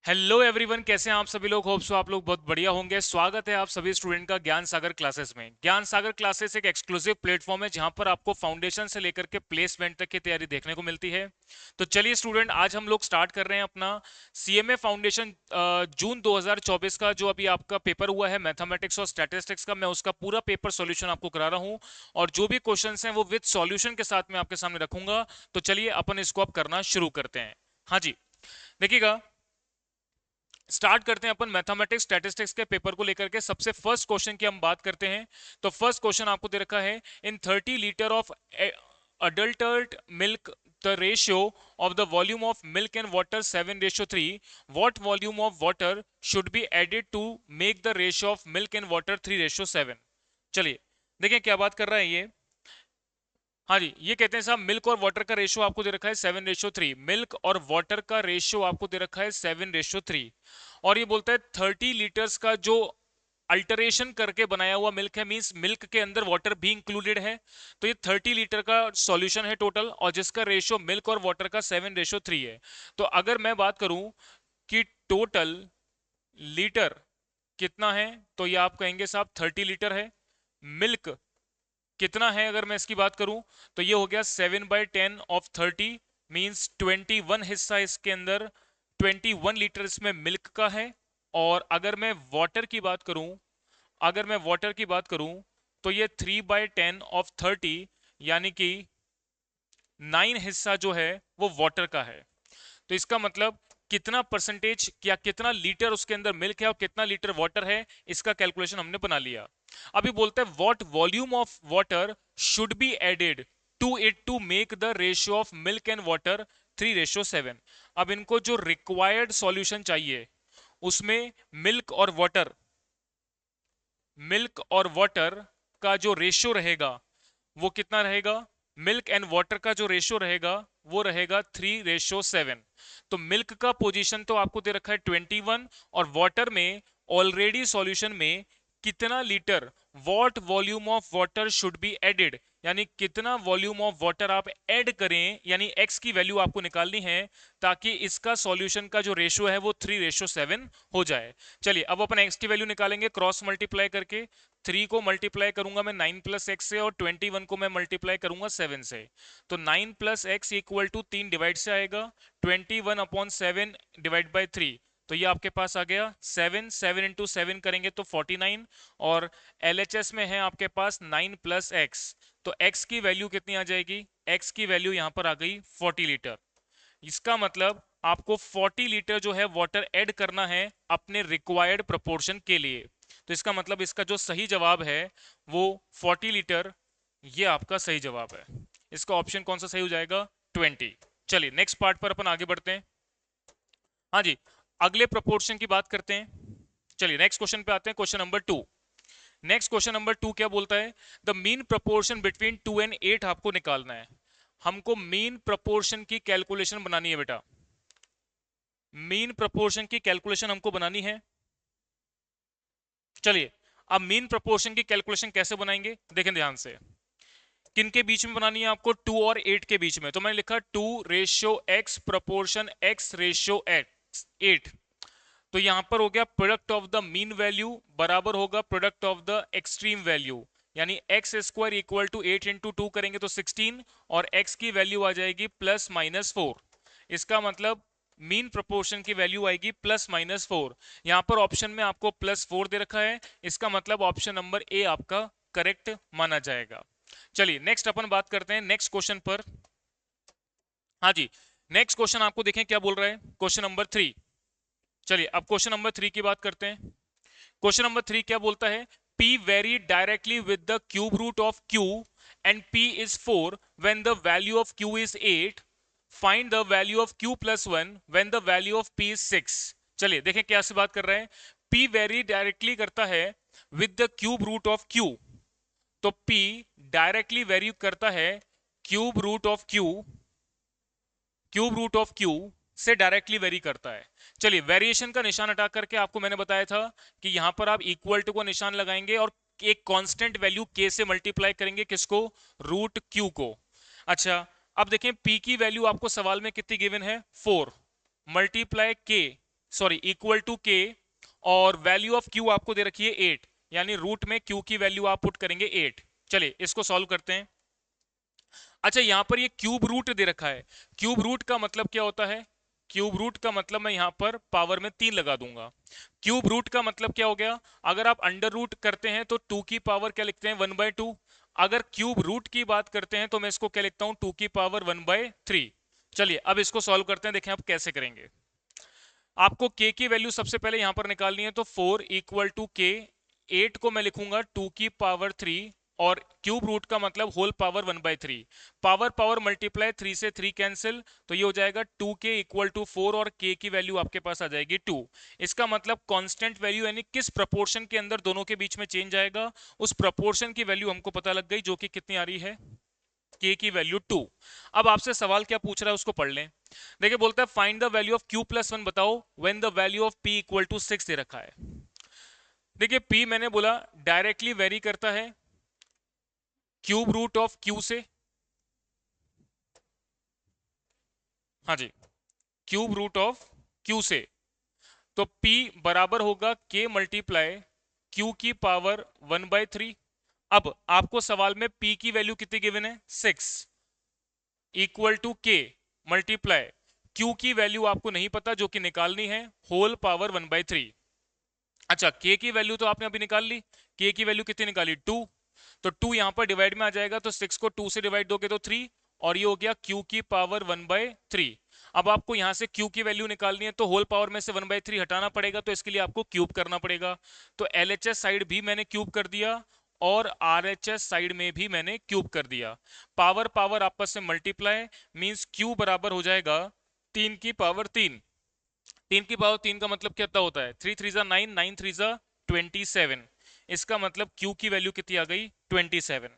Hello everyone, कैसे हैं आप सभी लोग। होप सो आप लोग बहुत बढ़िया होंगे। स्वागत है आप सभी स्टूडेंट का ज्ञान सागर क्लासेस में। ज्ञान सागर क्लासेस एक एक्सक्लूसिव प्लेटफॉर्म है जहां पर आपको फाउंडेशन से लेकर के प्लेसमेंट तक की तैयारी देखने को मिलती है। तो चलिए स्टूडेंट, आज हम लोग स्टार्ट कर रहे हैं अपना सीएमए फाउंडेशन जून 2024 का जो अभी आपका पेपर हुआ है मैथमेटिक्स और स्टैटिस्टिक्स का। मैं उसका पूरा पेपर सॉल्यूशन आपको करा रहा हूँ और जो भी क्वेश्चन हैं वो विद सॉल्यूशन के साथ में आपके सामने रखूंगा। तो चलिए अपन इसको अब करना शुरू करते हैं। हाँ जी, देखिएगा, स्टार्ट करते हैं अपन मैथमेटिक्स स्टैटिस्टिक्स के पेपर को लेकर के। सबसे फर्स्ट क्वेश्चन की हम बात करते हैं। तो फर्स्ट क्वेश्चन आपको दे रखा है, इन 30 litre of adulterated milk the ratio of the volume of milk and water 7:3, what volume of water should be added to make the ratio of milk and water 3:7? चलिए देखिए क्या बात कर रहा है ये। हाँ जी, ये कहते हैं साहब मिल्क और वाटर का रेशियो आपको दे रखा है 7:3। मिल्क और वाटर का रेशियो आपको दे रखा है 7:3 और ये बोलता है 30 लीटर्स का जो अल्टरेशन करके बनाया हुआ मिल्क है, मींस मिल्क के अंदर वाटर भी इंक्लूडेड है। तो ये 30 लीटर का सॉल्यूशन है टोटल और जिसका रेशियो मिल्क और वाटर का 7:3 है। तो अगर मैं बात करूं कि टोटल लीटर कितना है, तो ये आप कहेंगे साहब 30 लीटर है। मिल्क कितना है अगर मैं इसकी बात करूं, तो ये हो गया 7/10 ऑफ 30, मीन्स 21 हिस्सा इसके अंदर, 21 लीटर इसमें मिल्क का है। और अगर मैं वाटर की बात करूं, अगर मैं वाटर की बात करूं तो ये 3/10 ऑफ 30, यानी कि 9 हिस्सा जो है वो वाटर का है। तो इसका मतलब कितना परसेंटेज या कितना लीटर उसके अंदर मिल्क है और कितना लीटर वाटर है, इसका कैलकुलेशन हमने बना लिया। अभी बोलते हैं what volume of water should be added to it to make the ratio of milk and water 3:7। अब इनको जो रिक्वायर्ड सॉल्यूशन चाहिए उसमें मिल्क और वाटर का जो रेशियो रहेगा वो कितना रहेगा। मिल्क एंड वाटर का जो रेशियो रहेगा वो रहेगा 3:7। तो मिल्क का पोजीशन तो आपको दे रखा है 21 और वाटर में ऑलरेडी सॉल्यूशन में कितना litre, what volume of water should be added, यानी कितना वॉल्यूम ऑफ वाटर आप ऐड करें, यानी एक्स की वैल्यू आपको निकालनी है ताकि इसका सॉल्यूशन का जो रेशियो है वो 3:7 हो जाए। चलिए अब अपन एक्स की वैल्यू निकालेंगे क्रॉस मल्टीप्लाई करके। 3 को मल्टीप्लाई करूंगा मैं 9+x से और 21 को मैं मल्टीप्लाई करूंगा 7 से। तो 9+x इक्वल टू 3 डिवाइड से आएगा, 21/7 डिवाइड बाई 3। तो ये आपके पास आ गया 7 करेंगे तो 49 और LHS में है आपके पास 9+x। तो x की वैल्यू कितनी आ जाएगी, x की वैल्यू यहां पर आ गई 40 लीटर। इसका मतलब आपको 40 लीटर जो है वाटर ऐड करना है अपने रिक्वायर्ड प्रोपोर्शन के लिए। तो इसका मतलब इसका जो सही जवाब है वो 40 लीटर, ये आपका सही जवाब है। इसका ऑप्शन कौन सा सही हो जाएगा, 20। चलिए नेक्स्ट पार्ट पर अपन आगे बढ़ते हैं। हाँ जी, अगले प्रोपोर्शन की बात करते हैं। चलिए नेक्स्ट क्वेश्चन पे आते हैं, question number 2। Next question number 2 क्या बोलता है, the mean proportion between 2 and 8 आपको निकालना है। हमको मीन प्रोपोर्शन की कैलकुलेशन बनानी है बेटा। मीन प्रोपोर्शन की कैलकुलेशन हमको बनानी है। चलिए अब मीन प्रोपोर्शन की कैलकुलेशन कैसे बनाएंगे, देखें ध्यान से। किन के बीच में बनानी है आपको, 2 और 8 के बीच में। तो मैंने लिखा 2:x प्रोपोर्शन x:8। तो यहां पर हो गया product of the mean value बराबर होगा product of the extreme value, यानी x² इक्वल टू 8 × 2 करेंगे तो 16 और x की वैल्यू आ जाएगी +-4। इसका मतलब मीन प्रोपोर्शन की वैल्यू आएगी +-4। यहां पर ऑप्शन में आपको +4 दे रखा है, इसका मतलब ऑप्शन नंबर ए आपका करेक्ट माना जाएगा। चलिए नेक्स्ट अपन बात करते हैं नेक्स्ट क्वेश्चन पर। हाँ जी, नेक्स्ट क्वेश्चन आपको देखें क्या बोल रहा है, क्वेश्चन नंबर 3। चलिए अब क्वेश्चन नंबर 3 की बात करते हैं। क्वेश्चन नंबर 3 क्या बोलता है, P vary directly with the cube root of Q and P is 4 when the value of Q is 8. Find the value of Q plus 1 when the value of P is 6. चलिए देखें क्या से बात कर रहे हैं। P vary डायरेक्टली करता है with the cube root of Q। तो P डायरेक्टली वेरी करता है क्यूब रूट ऑफ क्यू से डायरेक्टली वेरी करता है। चलिए वेरिएशन का निशान हटा करके आपको मैंने बताया था कि यहां पर आप इक्वल टू को निशान लगाएंगे और एक कांस्टेंट वैल्यू के से मल्टीप्लाई करेंगे, किसको, रूट क्यू को। अच्छा अब देखें पी की वैल्यू आपको सवाल में कितनी गिवन है, 4 मल्टीप्लाई के सॉरी इक्वल टू के, और वैल्यू ऑफ क्यू आपको दे रखी है 8, यानी रूट में क्यू की वैल्यू आप पुट करेंगे 8। चलिए इसको सॉल्व करते हैं। अच्छा यहां पर ये क्यूब रूट दे रखा है, क्यूब रूट का मतलब क्या होता है? क्यूब रूट का मतलब मैं यहां पर पावर में 3 लगा दूंगा। क्यूब रूट का मतलब क्या हो गया? अगर आप अंडर रूट करते हैं तो 2 की पावर क्या लिखते हैं? 1/2। अगर क्यूब रूट की बात करते हैं तो मैं इसको क्या लिखता हूं? 2 की पावर 1/3। चलिए अब इसको सॉल्व करते हैं, देखें आप कैसे करेंगे। आपको k की वैल्यू सबसे पहले यहां पर निकालनी है, तो 4 इक्वल टू के, 8 को मैं लिखूंगा 2 की पावर 3, और क्यूब रूट का मतलब whole power 1/3। Power power multiply, 3 से 3 कैंसिल, तो ये हो जाएगा 2k इक्वल टू 4, और k की वैल्यू आपके पास आ जाएगी 2। इसका मतलब कांस्टेंट वैल्यू यानी किस प्रपोर्शन के अंदर दोनों के बीच में चेंज आएगा, उस प्रपोर्शन की वैल्यू हमको पता लग गई, जो कि कितनी आ रही है? k की वैल्यू 2। अब आपसे सवाल क्या पूछ रहा है उसको पढ़ लें। देखिए बोलता है find the value of q plus 1 बताओ when the value of p equal to 6 दे रखा है। देखिए p मैंने बोला डायरेक्टली वेरी करता है क्यूब रूट ऑफ q से, हाँ जी, क्यूब रूट ऑफ q से, तो p बराबर होगा k मल्टीप्लाई q की पावर 1/3। अब आपको सवाल में p की वैल्यू कितनी गिवन है? 6 इक्वल टू के मल्टीप्लाई क्यू की वैल्यू आपको नहीं पता, जो कि निकालनी है होल पावर 1/3। अच्छा के की वैल्यू तो आपने अभी निकाल ली, के की वैल्यू कितनी निकाली? 2, तो 2 यहां पर डिवाइड में आ जाएगा, तो 6 को 2 से डिवाइड दोगे तो 3, और ये हो गया q की पावर 1/3। अब आपको यहां से q की वैल्यू निकालनी है, तो होल पावर में से 1/3 हटाना पड़ेगा, तो इसके लिए आपको क्यूब करना पड़ेगा। तो LHS साइड भी मैंने क्यूब कर दिया, और RHS साइड में भी मैंने क्यूब कर दिया। पावर पावर आपस में मल्टीप्लाई, मींस q बराबर हो जाएगा 3 की पावर 3। 3 की पावर 3 का मतलब कितना होता है? 3 3 9, 9 3 27। इसका मतलब q की वैल्यू कितनी आ गई? 27।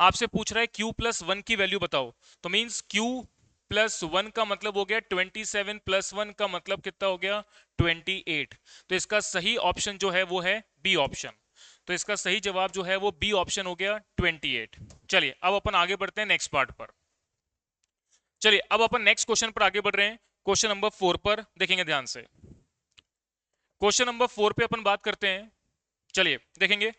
आपसे पूछ रहा है q प्लस 1 की वैल्यू बताओ, तो मींस q प्लस 1 का मतलब हो गया 27, प्लस 1 का मतलब कितना हो गया? 28। तो इसका सही ऑप्शन जो है वो है बी ऑप्शन। तो इसका सही जवाब जो है वो बी ऑप्शन हो गया 28। चलिए अब अपन आगे बढ़ते हैं नेक्स्ट पार्ट पर। चलिए अब अपन नेक्स्ट क्वेश्चन पर आगे बढ़ रहे हैं। क्वेश्चन नंबर 4 पर देखेंगे ध्यान से। क्वेश्चन नंबर 4 पे अपन बात करते हैं। चलिए देखेंगे,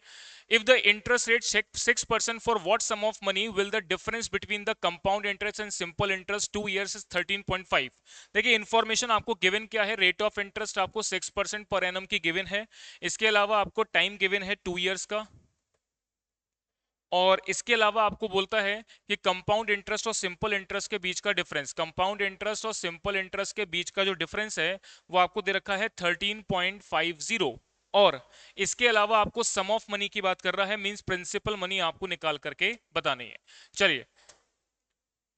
if the interest rate 6% for what sum of money will the difference between the compound interest and simple interest 2 years is 13.5। देखिए इंफॉर्मेशन आपको गिवन क्या है? रेट ऑफ इंटरेस्ट आपको 6% पर एनम की गिवन है, इसके अलावा आपको टाइम गिवन है 2 इयर्स का, और इसके अलावा आपको बोलता है कि कंपाउंड इंटरेस्ट और सिंपल इंटरेस्ट के बीच का डिफरेंस, कंपाउंड इंटरेस्ट और सिंपल इंटरेस्ट के बीच का जो डिफरेंस है वो आपको दे रखा है 13.50। और इसके अलावा आपको सम ऑफ मनी की बात कर रहा है, मींस प्रिंसिपल मनी आपको निकाल करके बतानी है। चलिए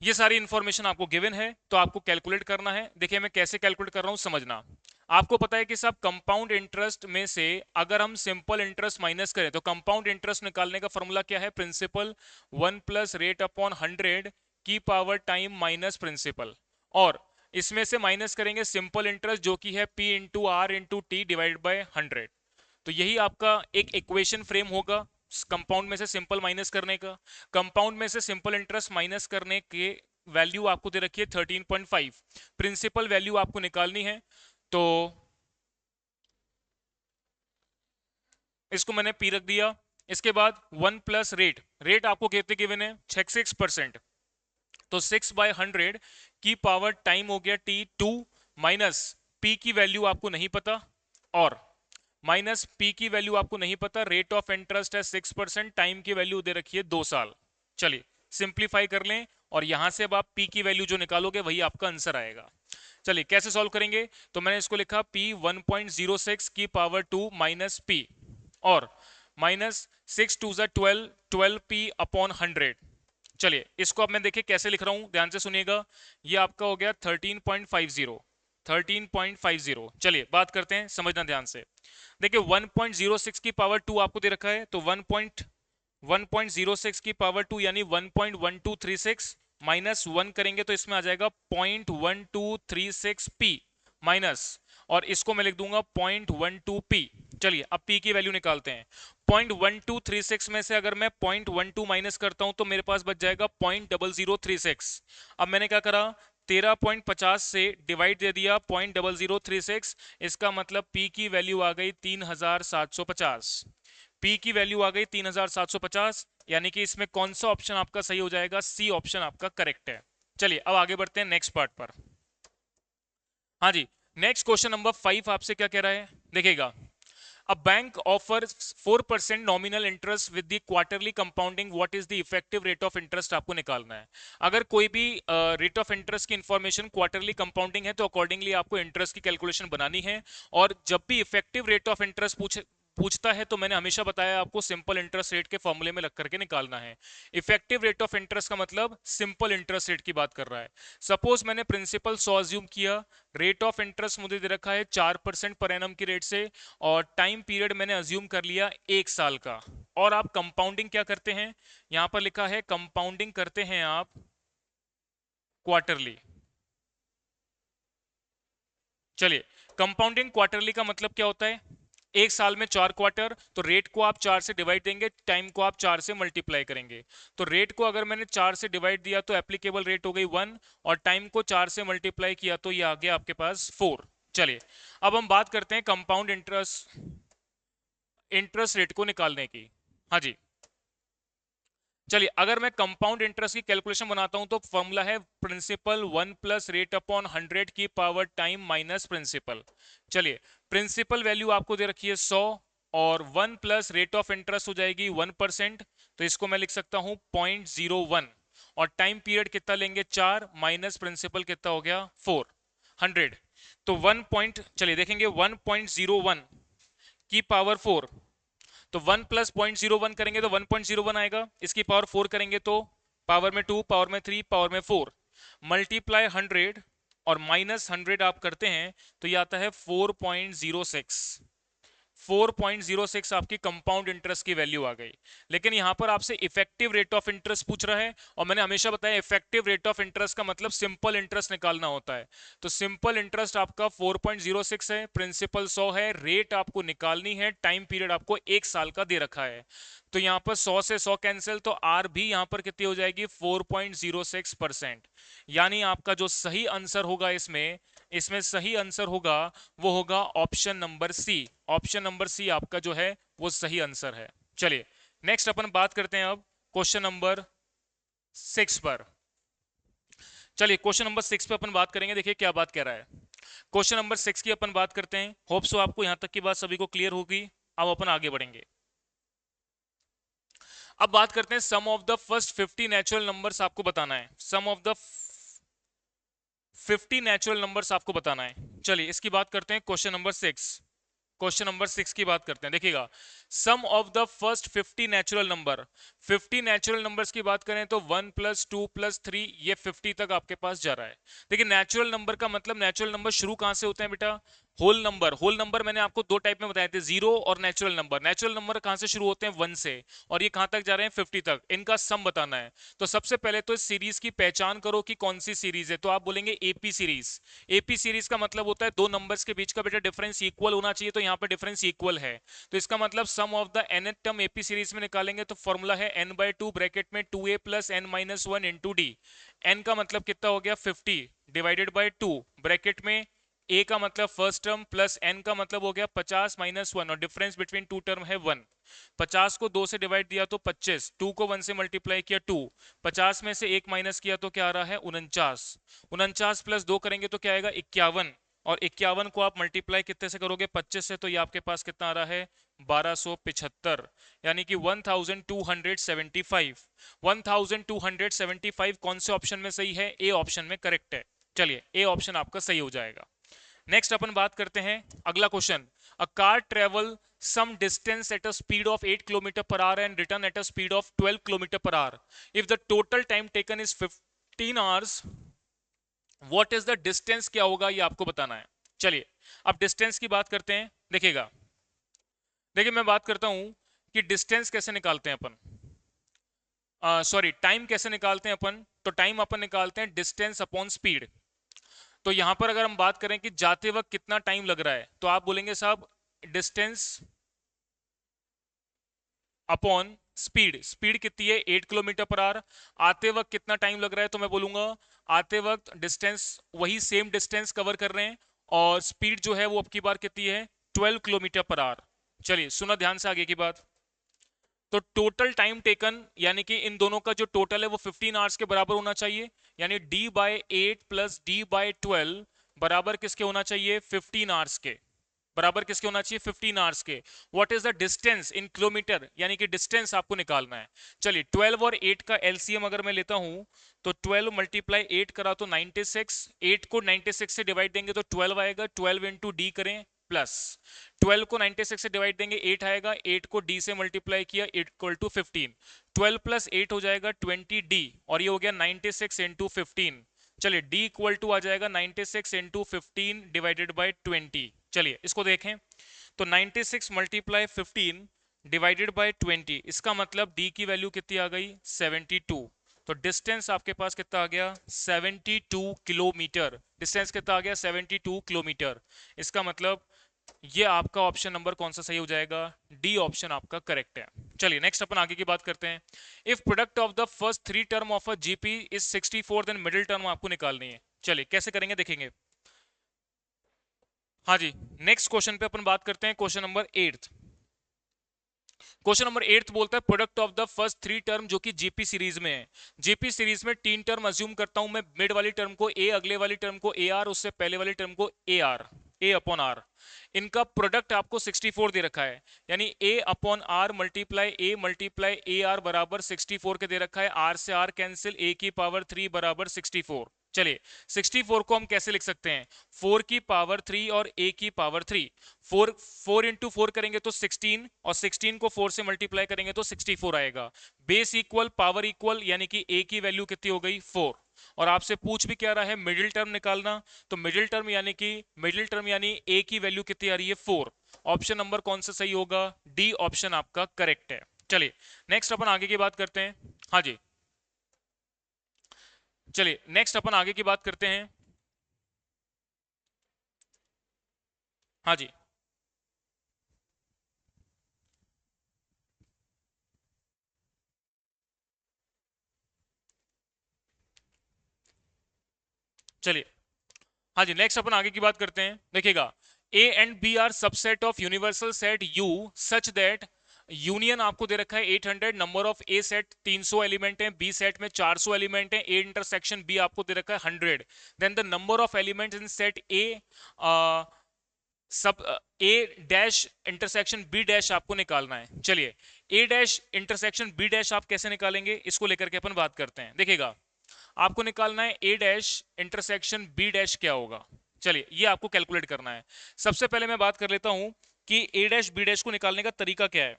ये सारी इंफॉर्मेशन आपको गिवन है, तो आपको कैलकुलेट करना है। देखिए मैं कैसे कैलकुलेट कर रहा हूं समझना। आपको पता है कि सब कंपाउंड इंटरेस्ट में से अगर हम सिंपल इंटरेस्ट माइनस करें, तो कंपाउंड इंटरेस्ट निकालने का फॉर्मूला क्या है? प्रिंसिपल 1 प्लस रेट अपॉन 100 की पावर टाइम माइनस प्रिंसिपल, और इसमें से माइनस करेंगे सिंपल इंटरेस्ट जो कि है P into r into t divide by 100। तो यही आपका एक इक्वेशन फ्रेम होगा कंपाउंड में से सिंपल माइनस करने का। कंपाउंड में से सिंपल इंटरेस्ट माइनस करने के वैल्यू आपको दे रखी है 13.5। प्रिंसिपल वैल्यू आपको निकालनी है, तो इसको मैंने पी रख दिया। इसके बाद 1 प्लस रेट, रेट आपको कितने गिवन है? 6%, तो 6/100 की पावर टाइम हो गया T2, माइनस P की वैल्यू आपको नहीं पता, और माइनस P की वैल्यू आपको नहीं पता, रेट ऑफ इंटरेस्ट है 6%, टाइम की वैल्यू दे रखी है 2 साल। चलिए सिंप्लीफाई कर लें, और यहां से अब आप P की वैल्यू जो निकालोगे वही आपका आंसर आएगा। चलिए कैसे सॉल्व करेंगे, तो मैंने इसको लिखा P 1.06 की पावर 2 माइनस P, और माइनस 6 2 12, 12P अपॉन 100। चलिए इसको अब मैं देखिए कैसे लिख रहा हूं, ध्यान से सुनिएगा। ये आपका हो गया 13.50, 13.50। चलिए बात करते हैं, समझना ध्यान से। देखिए 1.06 की पावर 2 आपको दे रखा है, तो 1.06 की पावर 2 यानी 1.1236, माइनस 1 करेंगे तो इसमें आ जाएगा 0.1236 पी, माइनस, और इसको मैं लिख दूंगा 0.12 पी। चलिए अब पी की वैल्यू निकालते हैं। 0.1236 में से अगर मैं 0.12 माइनस करता हूं तो मेरे पास बच जाएगा 0.0036। अब मैंने क्या करा, 13.50 से डिवाइड दे दिया 0.0036, इसका मतलब P की वैल्यू आ गई 3750। P की वैल्यू आ गई 3750, यानी कि इसमें कौन सा ऑप्शन आपका सही हो जाएगा? सी ऑप्शन आपका करेक्ट है। चलिए अब आगे बढ़ते हैं नेक्स्ट पार्ट पर। हाँ जी, नेक्स्ट क्वेश्चन नंबर 5 आपसे क्या कह रहा है, देखिएगा। A bank offers 4% nominal interest with the quarterly compounding. What is the effective rate of interest? आपको निकालना है। अगर कोई भी रेट ऑफ इंटरेस्ट की इंफॉर्मेशन क्वार्टरली कंपाउंडिंग है तो अकॉर्डिंगली आपको इंटरेस्ट की कैलकुलेशन बनानी है। और जब भी इफेक्टिव रेट ऑफ इंटरेस्ट पूछता है तो मैंने हमेशा बताया आपको सिंपल इंटरेस्ट रेट के फॉर्मूले में लग करके निकालना है। इफेक्टिव रेट ऑफ इंटरेस्ट का मतलब सिंपल इंटरेस्ट रेट की बात कर रहा है। सपोज मैंने प्रिंसिपल 100 अज्यूम किया, रेट ऑफ इंटरेस्ट मुझे दे रखा है 4% पर एनम की रेट से, और टाइम पीरियड मैंने अज्यूम कर लिया 1 साल का। और आप कंपाउंडिंग क्या करते हैं, यहां पर लिखा है कंपाउंडिंग करते हैं आप क्वार्टरली। चलिए, कंपाउंडिंग क्वार्टरली का मतलब क्या होता है? 1 साल में 4 क्वार्टर, तो रेट को आप 4 से डिवाइड देंगे, टाइम को आप 4 से मल्टीप्लाई करेंगे। तो रेट को अगर मैंने 4 से डिवाइड दिया तो एप्लीकेबल रेट हो गई 1, और टाइम को 4 से मल्टीप्लाई किया तो ये आ गया आपके पास 4। चलिए अब हम बात करते हैं कंपाउंड इंटरेस्ट रेट को निकालने की। हाँ जी, चलिए अगर मैं कंपाउंड इंटरेस्ट की कैलकुलेशन बनाता हूं तो फॉर्मूला है प्रिंसिपल 1 प्लस रेट अपॉन 100 की पावर टाइम माइनस प्रिंसिपल। चलिए, प्रिंसिपल वैल्यू आपको दे रखी है 100, और 1 प्लस रेट ऑफ इंटरेस्ट हो जाएगी 1%, तो इसको मैं लिख सकता हूं 0.01। और टाइम पीरियड कितना लेंगे? 4 माइनस प्रिंसिपल कितना हो गया? 4। 100, तो 1 पॉइंट, चलिए देखेंगे 1.01 की पावर 4, तो 1 प्लस 0.01 करेंगे तो 1.01 आएगा, इसकी पावर 4 करेंगे तो पावर में 2, पावर में 3, पावर में 4, मल्टीप्लाई 100 और माइनस 100 आप करते हैं तो ये आता है 4.06। 4.06 आपकी कंपाउंड इंटरेस्ट की वैल्यू आ गई। लेकिन यहां पर आपसे इफेक्टिव रेट ऑफ इंटरेस्ट पूछ रहा है, और मैंने हमेशा बताया इफेक्टिव रेट ऑफ इंटरेस्ट का मतलब सिंपल इंटरेस्ट निकालना होता है। तो सिंपल इंटरेस्ट आपका 4.06 है, प्रिंसिपल 100 है, रेट आपको निकालनी है, टाइम पीरियड आपको 1 साल का दे रखा है। तो यहां पर 100 से 100 कैंसिल, तो आर भी यहां पर कितनी हो जाएगी? 4.06%। यानी आपका जो सही आंसर होगा इसमें इसमें सही आंसर होगा वो होगा option number c. Option number c आपका जो है वो सही आंसर है। चलिए नेक्स्ट अपन बात करते हैं अब क्वेश्चन नंबर 6 पर। चलिए क्वेश्चन नंबर 6 पे अपन बात करेंगे, देखिए क्या बात कह रहा है। क्वेश्चन नंबर 6 की अपन बात करते हैं, होप सो आपको यहां तक की बात सभी को क्लियर होगी। अब अपन आगे बढ़ेंगे। अब बात करते हैं sum of the first 50 natural numbers आपको बताना है। Sum of the 50 natural numbers आपको बताना है। चलिए इसकी बात करते हैं क्वेश्चन नंबर 6। क्वेश्चन नंबर 6 की बात करते हैं, देखिएगा। Sum of the first 50 natural number, 50 natural numbers की बात करें तो 1 प्लस 2 प्लस 3, ये 50 तक आपके पास जा रहा है। देखिए नेचुरल नंबर का मतलब, नेचुरल नंबर शुरू कहां से होते हैं बेटा? Whole number. होल नंबर मैंने आपको दो टाइप में बताए थे, जीरो और नेचुरल नंबर। नेचुरल नंबर कहां से शुरू होते हैं? 1 से, और ये कहां तक जा रहे हैं? 50 तक। इनका सम बताना है। तो सबसे पहले तो इस सीरीज की पहचान करो कि कौन सी सीरीज है, तो आप बोलेंगे एपी सीरीज। एपी सीरीज का मतलब होता है दो नंबर्स के बीच का बेटा डिफरेंस इक्वल होना चाहिए, तो यहाँ पर डिफरेंस इक्वल है। तो इसका मतलब sum of the nth term AP series में निकालेंगे तो फॉर्मूला है n/2 ब्रैकेट में 2a plus n-1 into D. n का मतलब कितना हो गया? 50 डिवाइडेड बाय 2 ब्रैकेट में a का मतलब फर्स्ट टर्म प्लस n का मतलब हो गया 50 माइनस 1, और डिफरेंस बिटवीन टू टर्म है 1। 50 को 2 से डिवाइड दिया तो 25, 2 को 1 से मल्टीप्लाई किया 2, 50 में से 1 माइनस किया तो क्या आ रहा है? 49। 49 प्लस 2 करेंगे तो क्या आएगा? 51, और 51 को आप मल्टीप्लाई कितने से करोगे? 25 से, तो ये आपके पास कितना आ रहा है? 1275, यानी कि 1275। 1275 कौन से ऑप्शन में सही है? ए ऑप्शन में करेक्ट है। चलिए ए ऑप्शन आपका सही हो जाएगा। नेक्स्ट अपन बात करते हैं अगला question. A car travel some distance at a speed of 8 kilometre per hour and return at a speed of 12 kilometre per hour. If the total time taken is 15 hours, what is the distance? क्या होगा ये आपको बताना है। चलिए अब distance की बात करते हैं, देखिएगा। देखिए मैं बात करता हूं कि डिस्टेंस कैसे निकालते हैं अपन, सॉरी टाइम कैसे निकालते हैं अपन। तो टाइम अपन निकालते हैं डिस्टेंस अपॉन स्पीड। तो यहां पर अगर हम बात करें कि जाते वक्त कितना टाइम लग रहा है, तो आप बोलेंगे साहब डिस्टेंस अपॉन स्पीड स्पीड कितनी है 8 किलोमीटर पर आवर। आते वक्त कितना टाइम लग रहा है, तो मैं बोलूंगा आते वक्त डिस्टेंस वही सेम डिस्टेंस कवर कर रहे हैं, और स्पीड जो है वो अब की बार कितनी है 12 किलोमीटर पर आवर। चलिए सुना ध्यान से आगे की बात। तो टोटल टाइम टेकन यानी कि इन दोनों का जो टोटल है वो 15 आवर्स के बराबर होना चाहिए, यानी d by 8 plus d by 12 बराबर किसके होना चाहिए 15 आवर्स के। बराबर किसके होना चाहिए 15 आवर्स के। What is the distance in kilometre, यानी कि डिस्टेंस आपको निकालना है। चलिए 12 और 8 का एलसीएम अगर मैं लेता हूं तो 12 मल्टीप्लाई 8 करा तो 96, 8 को 96 से डिवाइड देंगे तो 12 आएगा, 12 इंटू डी करें प्लस 12 को 96 से डिवाइड देंगे 8 आएगा, 8 को d से मल्टीप्लाई किया इक्वल टू 15, 12 प्लस 8 हो जाएगा 20d, और ये हो गया 96 इंटू 15। चलिए d इक्वल टू आ जाएगा 96 इंटू 15 डिवाइडेड बाई 20। चलिए इसको देखें तो 96 मल्टीप्लाई 15 डिवाइडेड बाय 20, इसका मतलब d की वैल्यू कितनी आ गई 72। तो डिस्टेंस आपके पास कितना आ गया 72 किलोमीटर। डिस्टेंस कितना आ गया 72 किलोमीटर। इसका मतलब ये आपका ऑप्शन नंबर कौन सा सही हो जाएगा, डी ऑप्शन आपका करेक्ट है। चलिए नेक्स्ट अपन आगे की बात करते हैं। If product of the first 3 term of a GP is 64, then middle term आपको निकालनी है। चलिए कैसे करेंगे देखेंगे। हाँ जी, नेक्स्ट क्वेश्चन पे अपन बात करते हैं, क्वेश्चन नंबर 8। क्वेश्चन नंबर 8 बोलता है product of the first 3 term जो कि जीपी सीरीज में है। जीपी सीरीज में 3 टर्म अज्यूम करता हूं मैं, मिड वाली टर्म को ए, अगले वाली टर्म को ए आर, उससे पहले वाली टर्म को a r, a upon r. इनका प्रोडक्ट आपको 64 दे रखा है, यानी a upon r multiply a r बराबर 64 के दे रखा है। आर से आर कैंसिल, ए की पावर 3 बराबर 64। चलिए 64 को हम कैसे लिख सकते हैं, 4 की पावर 3 और a की पावर 3। 4 इंटू 4 करेंगे तो 16, और 16 को 4 से मल्टीप्लाई करेंगे तो 64 आएगा। बेस इक्वल पावर इक्वल, यानी कि a की वैल्यू कितनी हो गई 4। और आपसे पूछ भी क्या रहा है मिडिल टर्म निकालना, तो मिडिल टर्म यानी a की वैल्यू कितनी आ रही है 4। ऑप्शन नंबर कौन सा सही होगा, डी ऑप्शन आपका करेक्ट है। चलिए नेक्स्ट अपन आगे की बात करते हैं। हाँ जी, चलिए नेक्स्ट अपन आगे की बात करते हैं। हाँ जी, चलिए हाँ जी, नेक्स्ट अपन आगे की बात करते हैं। देखिएगा A and B are subset of universal set U such that union आपको दे रखा है 800, number of A set 300 element है, बी सेट में 400 एलिमेंट है, ए इंटरसेक्शन बी आपको दे रखा है 100। Then the number of elements in set A सब A dash intersection B dash आपको निकालना है। चलिए A dash intersection B dash आप कैसे निकालेंगे, इसको लेकर के अपन बात करते हैं। देखिएगा आपको निकालना है ए डैश इंटरसेक्शन बी डैश क्या होगा। चलिए ये आपको कैलकुलेट करना है। सबसे पहले मैं बात कर लेता हूं कि ए डैश बी डैश को निकालने का तरीका क्या है।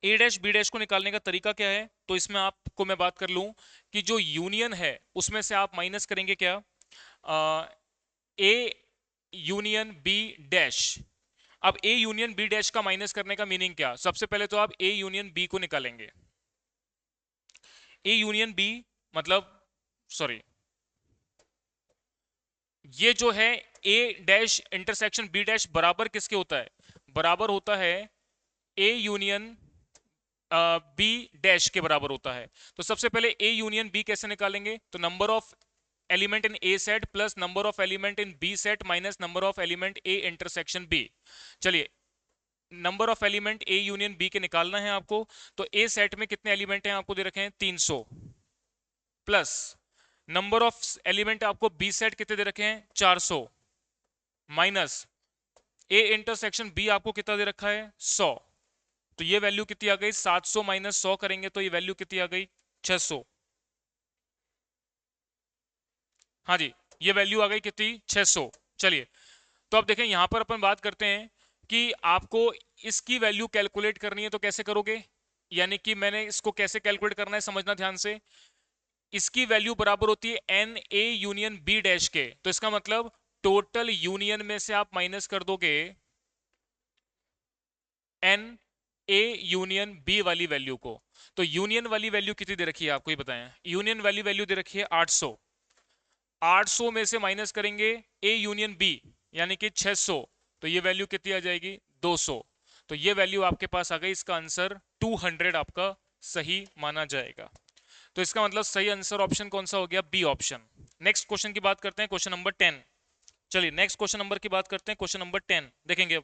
ए डैश बी डैश को निकालने का तरीका क्या है, तो इसमें आपको मैं बात कर लूं कि जो यूनियन है उसमें से आप माइनस करेंगे क्या, ए यूनियन बी डैश। अब ए यूनियन बी डैश का माइनस करने का मीनिंग क्या, सबसे पहले तो आप ए यूनियन बी को निकालेंगे। ए यूनियन बी मतलब, सॉरी, ये जो है ए डैश इंटरसेक्शन बी डैश बराबर किसके होता है, बराबर होता है ए यूनियन बी डैश के बराबर होता है। तो सबसे पहले ए यूनियन बी कैसे निकालेंगे, तो number of element in A set plus number of element in B set minus number of element A intersection B. चलिए number of element A union B के निकालना है आपको, तो ए सेट में कितने एलिमेंट हैं आपको दे रखे हैं 300, प्लस नंबर ऑफ एलिमेंट आपको बी सेट कितने दे रखे हैं 400, माइनस ए इंटरसेक्शन बी आपको कितना दे रखा है 100। तो ये वैल्यू कितनी आ गई 700 माइनस 100 करेंगे तो ये वैल्यू कितनी आ गई 600। हाँ जी, ये वैल्यू आ गई कितनी 600। चलिए तो अब देखें यहां पर अपन बात करते हैं कि आपको इसकी वैल्यू कैलकुलेट करनी है, तो कैसे करोगे, यानी कि मैंने इसको कैसे कैलकुलेट करना है समझना ध्यान से। इसकी वैल्यू बराबर होती है n A union B dash के, तो इसका मतलब टोटल यूनियन में से आप माइनस कर दोगे एन ए यूनियन बी वाली वैल्यू को। तो यूनियन वाली वैल्यू कितनी दे रखी है आपको ही बताएं, यूनियन वाली वैल्यू दे रखी है 800। 800 में से माइनस करेंगे ए यूनियन बी यानी कि 600, तो ये वैल्यू कितनी आ जाएगी 200। तो ये वैल्यू आपके पास आ गई, इसका आंसर 200 आपका सही माना जाएगा। तो इसका मतलब सही आंसर ऑप्शन कौन सा हो गया? B option. नेक्स्ट क्वेश्चन की बात करते हैं, क्वेश्चन नंबर 10। चलिए नेक्स्ट क्वेश्चन नंबर की बात करते हैं, क्वेश्चन नंबर 10 देखेंगे अब।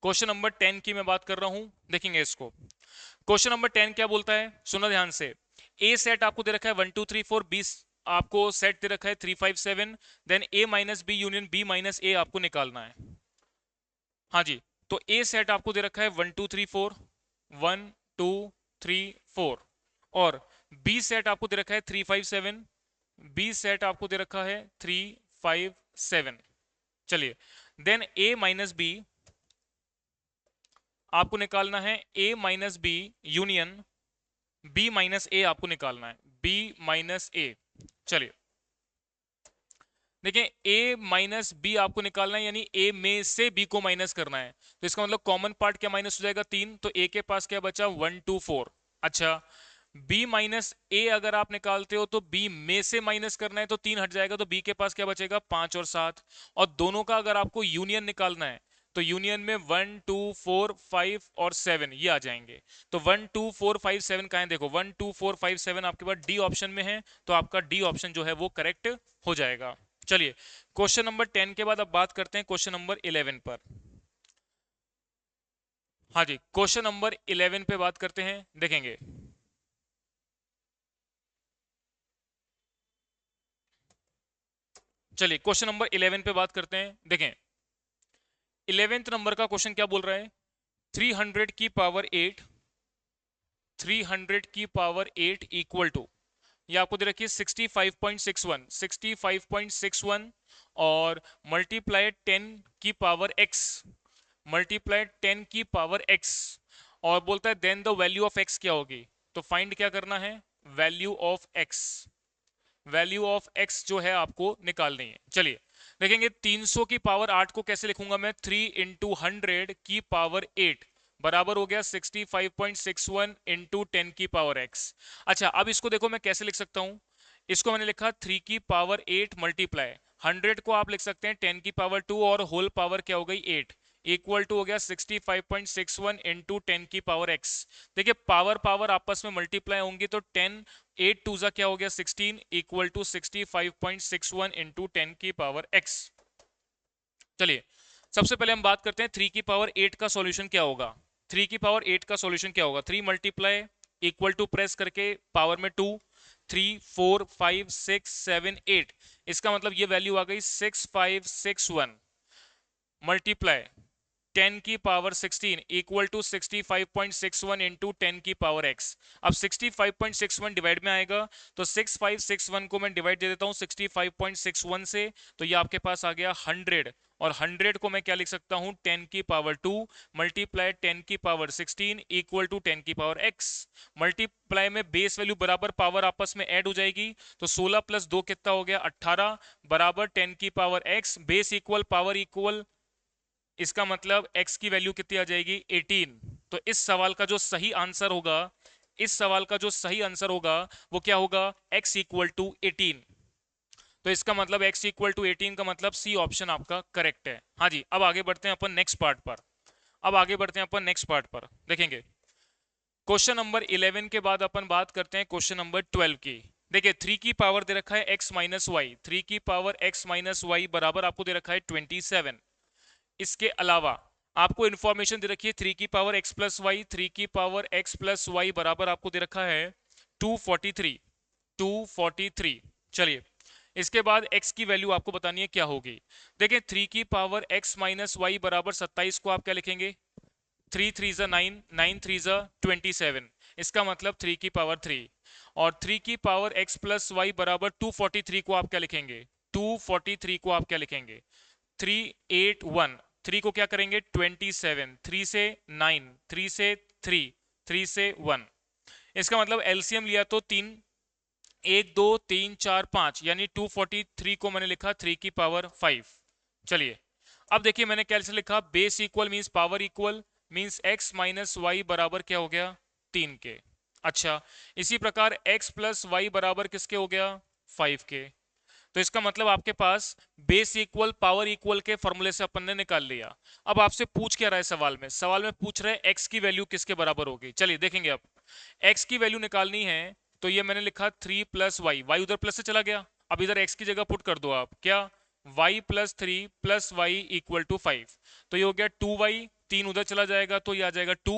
क्वेश्चन नंबर 10 की मैं बात कर रहा हूं, देखेंगे इसको। क्वेश्चन नंबर 10 क्या बोलता है, सुनो ध्यान से। ए सेट आपको दे रखा है 1 2 3 4, बी आपको सेट दे रखा है 3 5 7, then A minus B union B minus A आपको निकालना है। हाँ जी, तो ए सेट आपको दे रखा है 1 2 3 4, 1 2 3 4, और बी सेट आपको दे रखा है 3 5 7, बी सेट आपको दे रखा है 3 5 7। चलिए, देन ए माइनस बी आपको निकालना है, A minus B union B minus A आपको निकालना है, बी माइनस ए। चलिए देखिए, a माइनस बी आपको निकालना है, यानी a में से b को माइनस करना है। तो इसका मतलब कॉमन पार्ट क्या माइनस हो जाएगा? 3। तो a के पास क्या बचा? 1 2 4। अच्छा, b माइनस a अगर आप निकालते हो तो b में से माइनस करना है, तो 3 हट जाएगा, तो b के पास क्या बचेगा? 5 और 7। और दोनों का अगर आपको यूनियन निकालना है तो यूनियन में 1 2 4 5 और 7 ये आ जाएंगे। तो 1 2 4 5 7 कहां है? देखो 1 2 4 5 7 आपके पास डी ऑप्शन में है, तो आपका डी ऑप्शन जो है वो करेक्ट हो जाएगा। चलिए, क्वेश्चन नंबर 10 के बाद अब बात करते हैं क्वेश्चन नंबर 11 पर। हाँ जी, क्वेश्चन नंबर 11 पे बात करते हैं, देखेंगे। चलिए क्वेश्चन नंबर 11 पे बात करते हैं, देखें। 11th नंबर का क्वेश्चन क्या बोल रहा है? 300 की पावर 8, 300 की पावर 8 इक्वल टू, ये आपको दे रखी है 65.61, 65.61, और मल्टीप्लाई 10 की पावर x, मल्टीप्लाई 10 की पावर x, और बोलता है then the value of x क्या होगी? तो फाइंड क्या करना है? Value of x, value of x जो है आपको निकालनी है। चलिए देखेंगे, 300 की पावर 8 को कैसे लिखूंगा मैं? 3 इंटू 100 की पावर 8 बराबर हो गया 65.61 इंटू 10 की पावर x। अच्छा, अब इसको देखो मैं कैसे लिख सकता हूं। इसको मैंने लिखा 3 की पावर 8 मल्टीप्लाई 100 को आप लिख सकते हैं 10 की पावर 2, और होल पावर क्या हो गई? 8, इक्वल टू हो गया 65.61 इंटू 10 की पावर x। देखिए, पावर पावर आपस में मल्टीप्लाई होंगी, तो 10 8 टू जा क्या हो गया? 16, इक्वल टू 65.61 इंटू 10 की पावर x। चलिए सबसे पहले हम बात करते हैं 3 की पावर 8 का सॉल्यूशन क्या होगा। 3 की पावर 8 का सॉल्यूशन क्या होगा? 3 मल्टीप्लाई इक्वल टू प्रेस करके पावर में 2, 3 4 5 6 7 8, इसका मतलब ये वैल्यू आ गई 6561 मल्टीप्लाई 10 की पावर 16 इक्वल टू 65.61 इंटू 10 की पावर x। अब 65.61 डिवाइड में आएगा, तो 6561 को मैं डिवाइड दे देता हूं 65.61 से, तो ये आपके पास आ गया 100, और 100 को मैं क्या लिख सकता हूं? 10 की पावर 2 मल्टीप्लाई 10 की पावर 16 इक्वल टू 10 की पावर x। मल्टीप्लाई में बेस वैल्यू बराबर पावर आपस में ऐड हो जाएगी, तो 16 प्लस 2 कितना हो गया? 18, बराबर 10 की power x, base equal power equal, इसका मतलब x की वैल्यू कितनी आ जाएगी? 18। तो इस सवाल का जो सही आंसर होगा, इस सवाल का जो सही आंसर होगा वो क्या होगा? x equal to 18। तो इसका मतलब x इक्वल टू 18 का मतलब सी ऑप्शन आपका करेक्ट है। हाँ जी, अब आगे बढ़ते हैं अपन नेक्स्ट पार्ट पर। अब आगे बढ़ते हैं अपन नेक्स्ट पार्ट पर, देखेंगे क्वेश्चन नंबर 11 के बाद अपन बात करते हैं क्वेश्चन नंबर 12 की। देखिए 3 की पावर दे रखा है x माइनस वाई, 3 की पावर x माइनस वाई बराबर आपको दे रखा है 27। इसके अलावा आपको इंफॉर्मेशन दे रखी है 3 की पावर x प्लस वाई, 3 की पावर x प्लस वाई बराबर आपको दे रखा है 243, 243। चलिए इसके बाद x की वैल्यू आपको बतानी है क्या होगी। देखिए 3 की पावर x माइनस वाई बराबर 27 को आप क्या लिखेंगे? 3 3 जा 9, 9 3 जा 27, इसका मतलब 3 की पावर 3। और 3 की पावर x प्लस वाई बराबर 243 को आप क्या लिखेंगे? 243 को आप क्या लिखेंगे? 381, 3 को क्या करेंगे? 27, 3 से 9, 3 से 3, 3 से 1, इसका मतलब एलसीएम लिया तो 3, 1 2 3 4 5, यानी 243 को मैंने लिखा 3 की पावर 5। चलिए अब देखिए मैंने कैसे लिखा, base equal means power equal, means x minus y बराबर क्या हो गया? 3 के। अच्छा, इसी प्रकार x प्लस वाई बराबर किसके हो गया? 5 के। तो इसका मतलब आपके पास बेस इक्वल पावर इक्वल के फॉर्मूले से अपन ने निकाल लिया। अब आपसे पूछ क्या रहा है सवाल में पूछ रहे हैं एक्स की वैल्यू किसके बराबर होगी। चलिए देखेंगे। अब एक्स की वैल्यू निकालनी है तो ये मैंने लिखा 3 + y, वाई उधर प्लस से चला गया। अब इधर एक्स की जगह पुट कर दो आप, क्या y + 3 + y = 5। तो ये हो गया 2y, 3 उधर चला जाएगा तो ये आ जाएगा 2,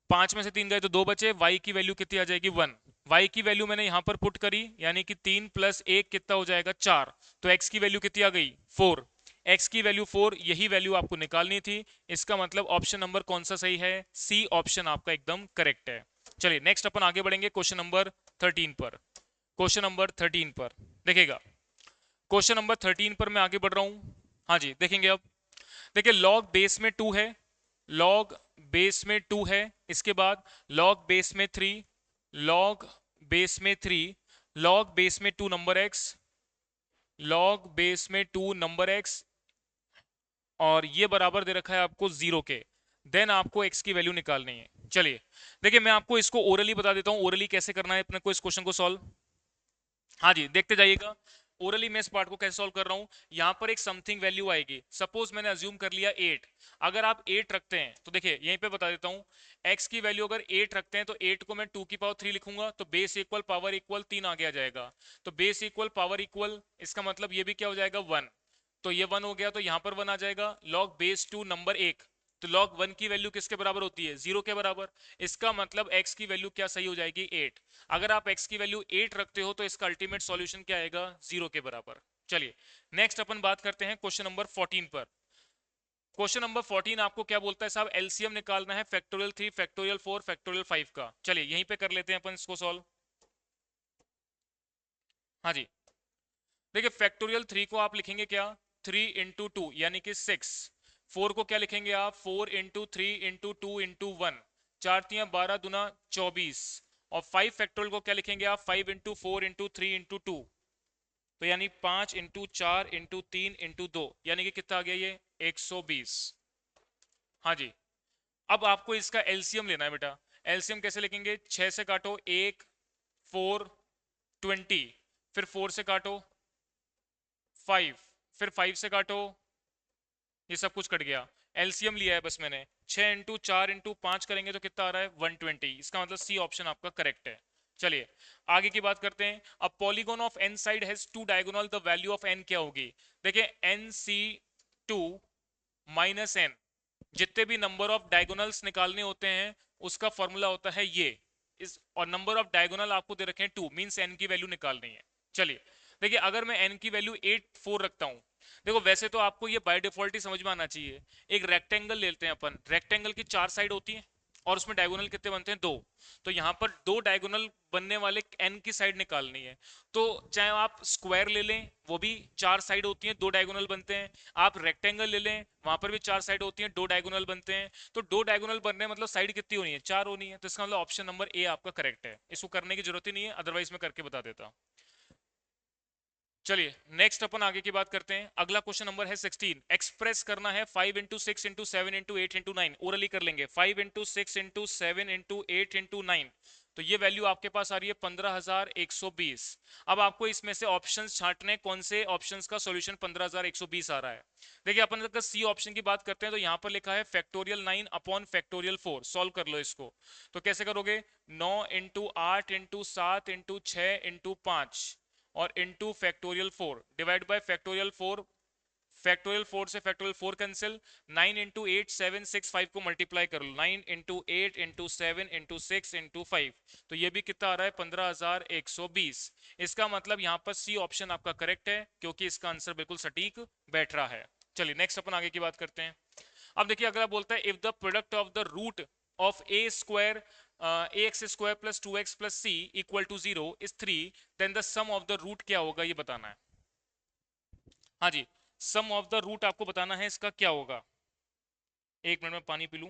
5 में से 3 गए तो 2 बचे, y की वैल्यू कितनी आ जाएगी 1। y की वैल्यू मैंने यहां पर पुट करी, यानी कि 3 + 1 कितना हो जाएगा 4। तो x की वैल्यू कितनी आ गई 4। x की वैल्यू 4, यही वैल्यू आपको निकालनी थी। इसका मतलब ऑप्शन नंबर कौन सा सही है, सी ऑप्शन आपका एकदम करेक्ट है। चलिए नेक्स्ट अपन आगे बढ़ेंगे क्वेश्चन नंबर 13 पर। क्वेश्चन नंबर 13 पर देखिएगा। क्वेश्चन नंबर 13 पर मैं आगे बढ़ रहा हूं। हाँ जी देखेंगे। अब देखिए लॉग बेस में 2 है, लॉग बेस में 2 है, इसके बाद लॉग बेस में 3, लॉग बेस में 3, लॉग बेस में 2 नंबर x, लॉग बेस में 2 नंबर x, और ये बराबर दे रखा है आपको 0 के। देन आपको x की वैल्यू निकालनी है। चलिए देखिए मैं आपको इसको ओरली बता देता हूं, ओरली कैसे करना है अपने को इस क्वेश्चन को सॉल्व। हाँ जी देखते जाइएगा। ओरली मैं इस पार्ट को कैसे सॉल्व कर रहा हूं। यहां पर एक समथिंग वैल्यू आएगी, सपोज मैंने अज्यूम कर लिया 8। अगर आप 8 रखते हैं तो देखिए यहीं पे बता देता हूं, x की वैल्यू अगर 8 रखते हैं तो 8 को मैं 2 की पावर 3 लिखूंगा, तो बेस इक्वल पावर इक्वल 3 आगे आ जाएगा। तो बेस इक्वल पावर इक्वल, इसका मतलब ये भी क्या हो जाएगा 1। तो ये 1 हो गया, तो यहां पर 1 आ जाएगा। लॉग बेस 2 नंबर 1, तो log 1 की वैल्यू किसके बराबर होती है 0 के बराबर। इसका मतलब x की वैल्यू क्या सही हो जाएगी 8। अगर आप x की वैल्यू 8 रखते हो तो इसका अल्टीमेट सॉल्यूशन क्या आएगा 0 के बराबर। चलिए नेक्स्ट अपन बात करते हैं क्वेश्चन नंबर 14 पर। क्वेश्चन नंबर 14 आपको क्या बोलता है साहब, एलसीएम निकालना है फैक्टोरियल 3 फैक्टोरियल 4 फैक्टोरियल 5 का। चलिए यहीं पे कर लेते हैं अपन इसको सॉल्व। हाँ जी देखिए फैक्टोरियल 3 को आप लिखेंगे क्या 3 × 2 यानी कि 6। 4 को क्या लिखेंगे आप 4 × 3 × 2 × 1, 4×3 = 12, दूना 24। और 5 फैक्टोरियल को क्या लिखेंगे आप 5 × 4 × 3 × 2, तो यानी 5 × 4 × 3 × 2, यानी कि कितना आ गया ये 120। हाँ जी अब आपको इसका एलसीएम लेना है बेटा। एलसीएम कैसे लिखेंगे, 6 से काटो 1, 4, 20, फिर 4 से काटो 5, फिर 5 से काटो, ये सब कुछ कट गया। एलसीएम लिया है बस मैंने, 6 × 4 × 5 करेंगे तो कितना आ रहा है 120। इसका मतलब सी ऑप्शन आपका करेक्ट है। चलिए आगे की बात करते हैं। अब polygon of n side has 2 diagonal, the value of n क्या होगी। देखिए एन सी 2 - एन, जितने भी नंबर ऑफ डायगोनल्स निकालने होते हैं उसका फॉर्मूला होता है ये इस, और नंबर ऑफ डायगोनल आपको दे रखे हैं 2, मींस एन की वैल्यू निकालनी है। चलिए देखिए अगर मैं एन की वैल्यू 8 4 रखता हूं, देखो वैसे तो आपको ये बाय डिफॉल्ट ही समझ में आना चाहिए। एक रेक्टेंगल लेते हैं अपन, रेक्टेंगल की 4 साइड होती है और उसमें डायगोनल कितने बनते हैं 2। तो यहां पर 2 डायगोनल बनने वाले एन की साइड निकालनी है। तो चाहे आप स्क्वायर ले लें, वो भी 4 साइड होती हैं 2 डायगोनल बनते हैं। आप रेक्टेंगल ले लें, वहां पर भी 4 साइड होती हैं 2 डायगोनल बनते हैं। तो 2 डायगोनल बनने मतलब साइड कितनी होनी है 4 होनी है। तो इसका मतलब ऑप्शन नंबर ए आपका करेक्ट है। इसको करने की जरूरत ही नहीं है, अदरवाइज मैं करके बता देता। चलिए नेक्स्ट अपन आगे की बात करते हैं। अगला क्वेश्चन नंबर है 16। एक्सप्रेस करना है 5 × 6 × 7 × 8 × 9, ओरली कर लेंगे। 5 × 6 × 7 × 8 × 9, तो ये वैल्यू आपके पास आ रही है 15,120। अब आपको इसमें से ऑप्शंस छांटने, कौन से ऑप्शंस का सॉल्यूशन 15,120 आ रहा है। देखिए अपन अगर सी ऑप्शन की बात करते हैं तो यहाँ पर लिखा है फैक्टोरियल 9 अपॉन फैक्टोरियल 4। सॉल्व कर लो इसको। तो कैसे करोगे, 9 × 8 × 7 × 6 × 5 और into factorial 4 divide by factorial 4। Factorial 4 से फैक्टोरियल 4 कैंसिल। 9 × 8 7 6 5 को मल्टीप्लाई कर लो, 9 × 8 × 7 × 6 × 5, तो ये भी कितना आ रहा है 15,120। इसका मतलब यहाँ पर सी ऑप्शन आपका करेक्ट है, क्योंकि इसका आंसर बिल्कुल सटीक बैठ रहा है। चलिए नेक्स्ट अपन आगे की बात करते हैं। अब देखिए अगला बोलता है if the product of the root of a square ax² + 2x + c = 0 is 3, then the sum of the root क्या होगा ये बताना है। हाँ जी सम ऑफ द रूट आपको बताना है, इसका क्या होगा। एक मिनट में पानी पी लूं।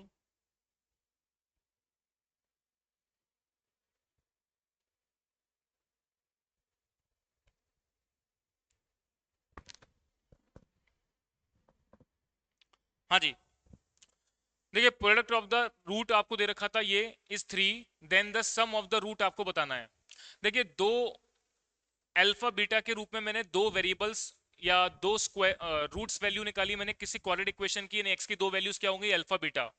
हाँ जी देखिए प्रोडक्ट ऑफ द रूट आपको दे रखा था ये is 3, then the sum of the root आपको बताना है। देखिए दो अल्फा बीटा के रूप में मैंने दो वेरिएबल्स या दो स्क्वायर रूट्स वैल्यू निकाली मैंने किसी क्वाड्रेटिक इक्वेशन की, एक्स की दो वैल्यूज क्या होंगी, अल्फा बीटा।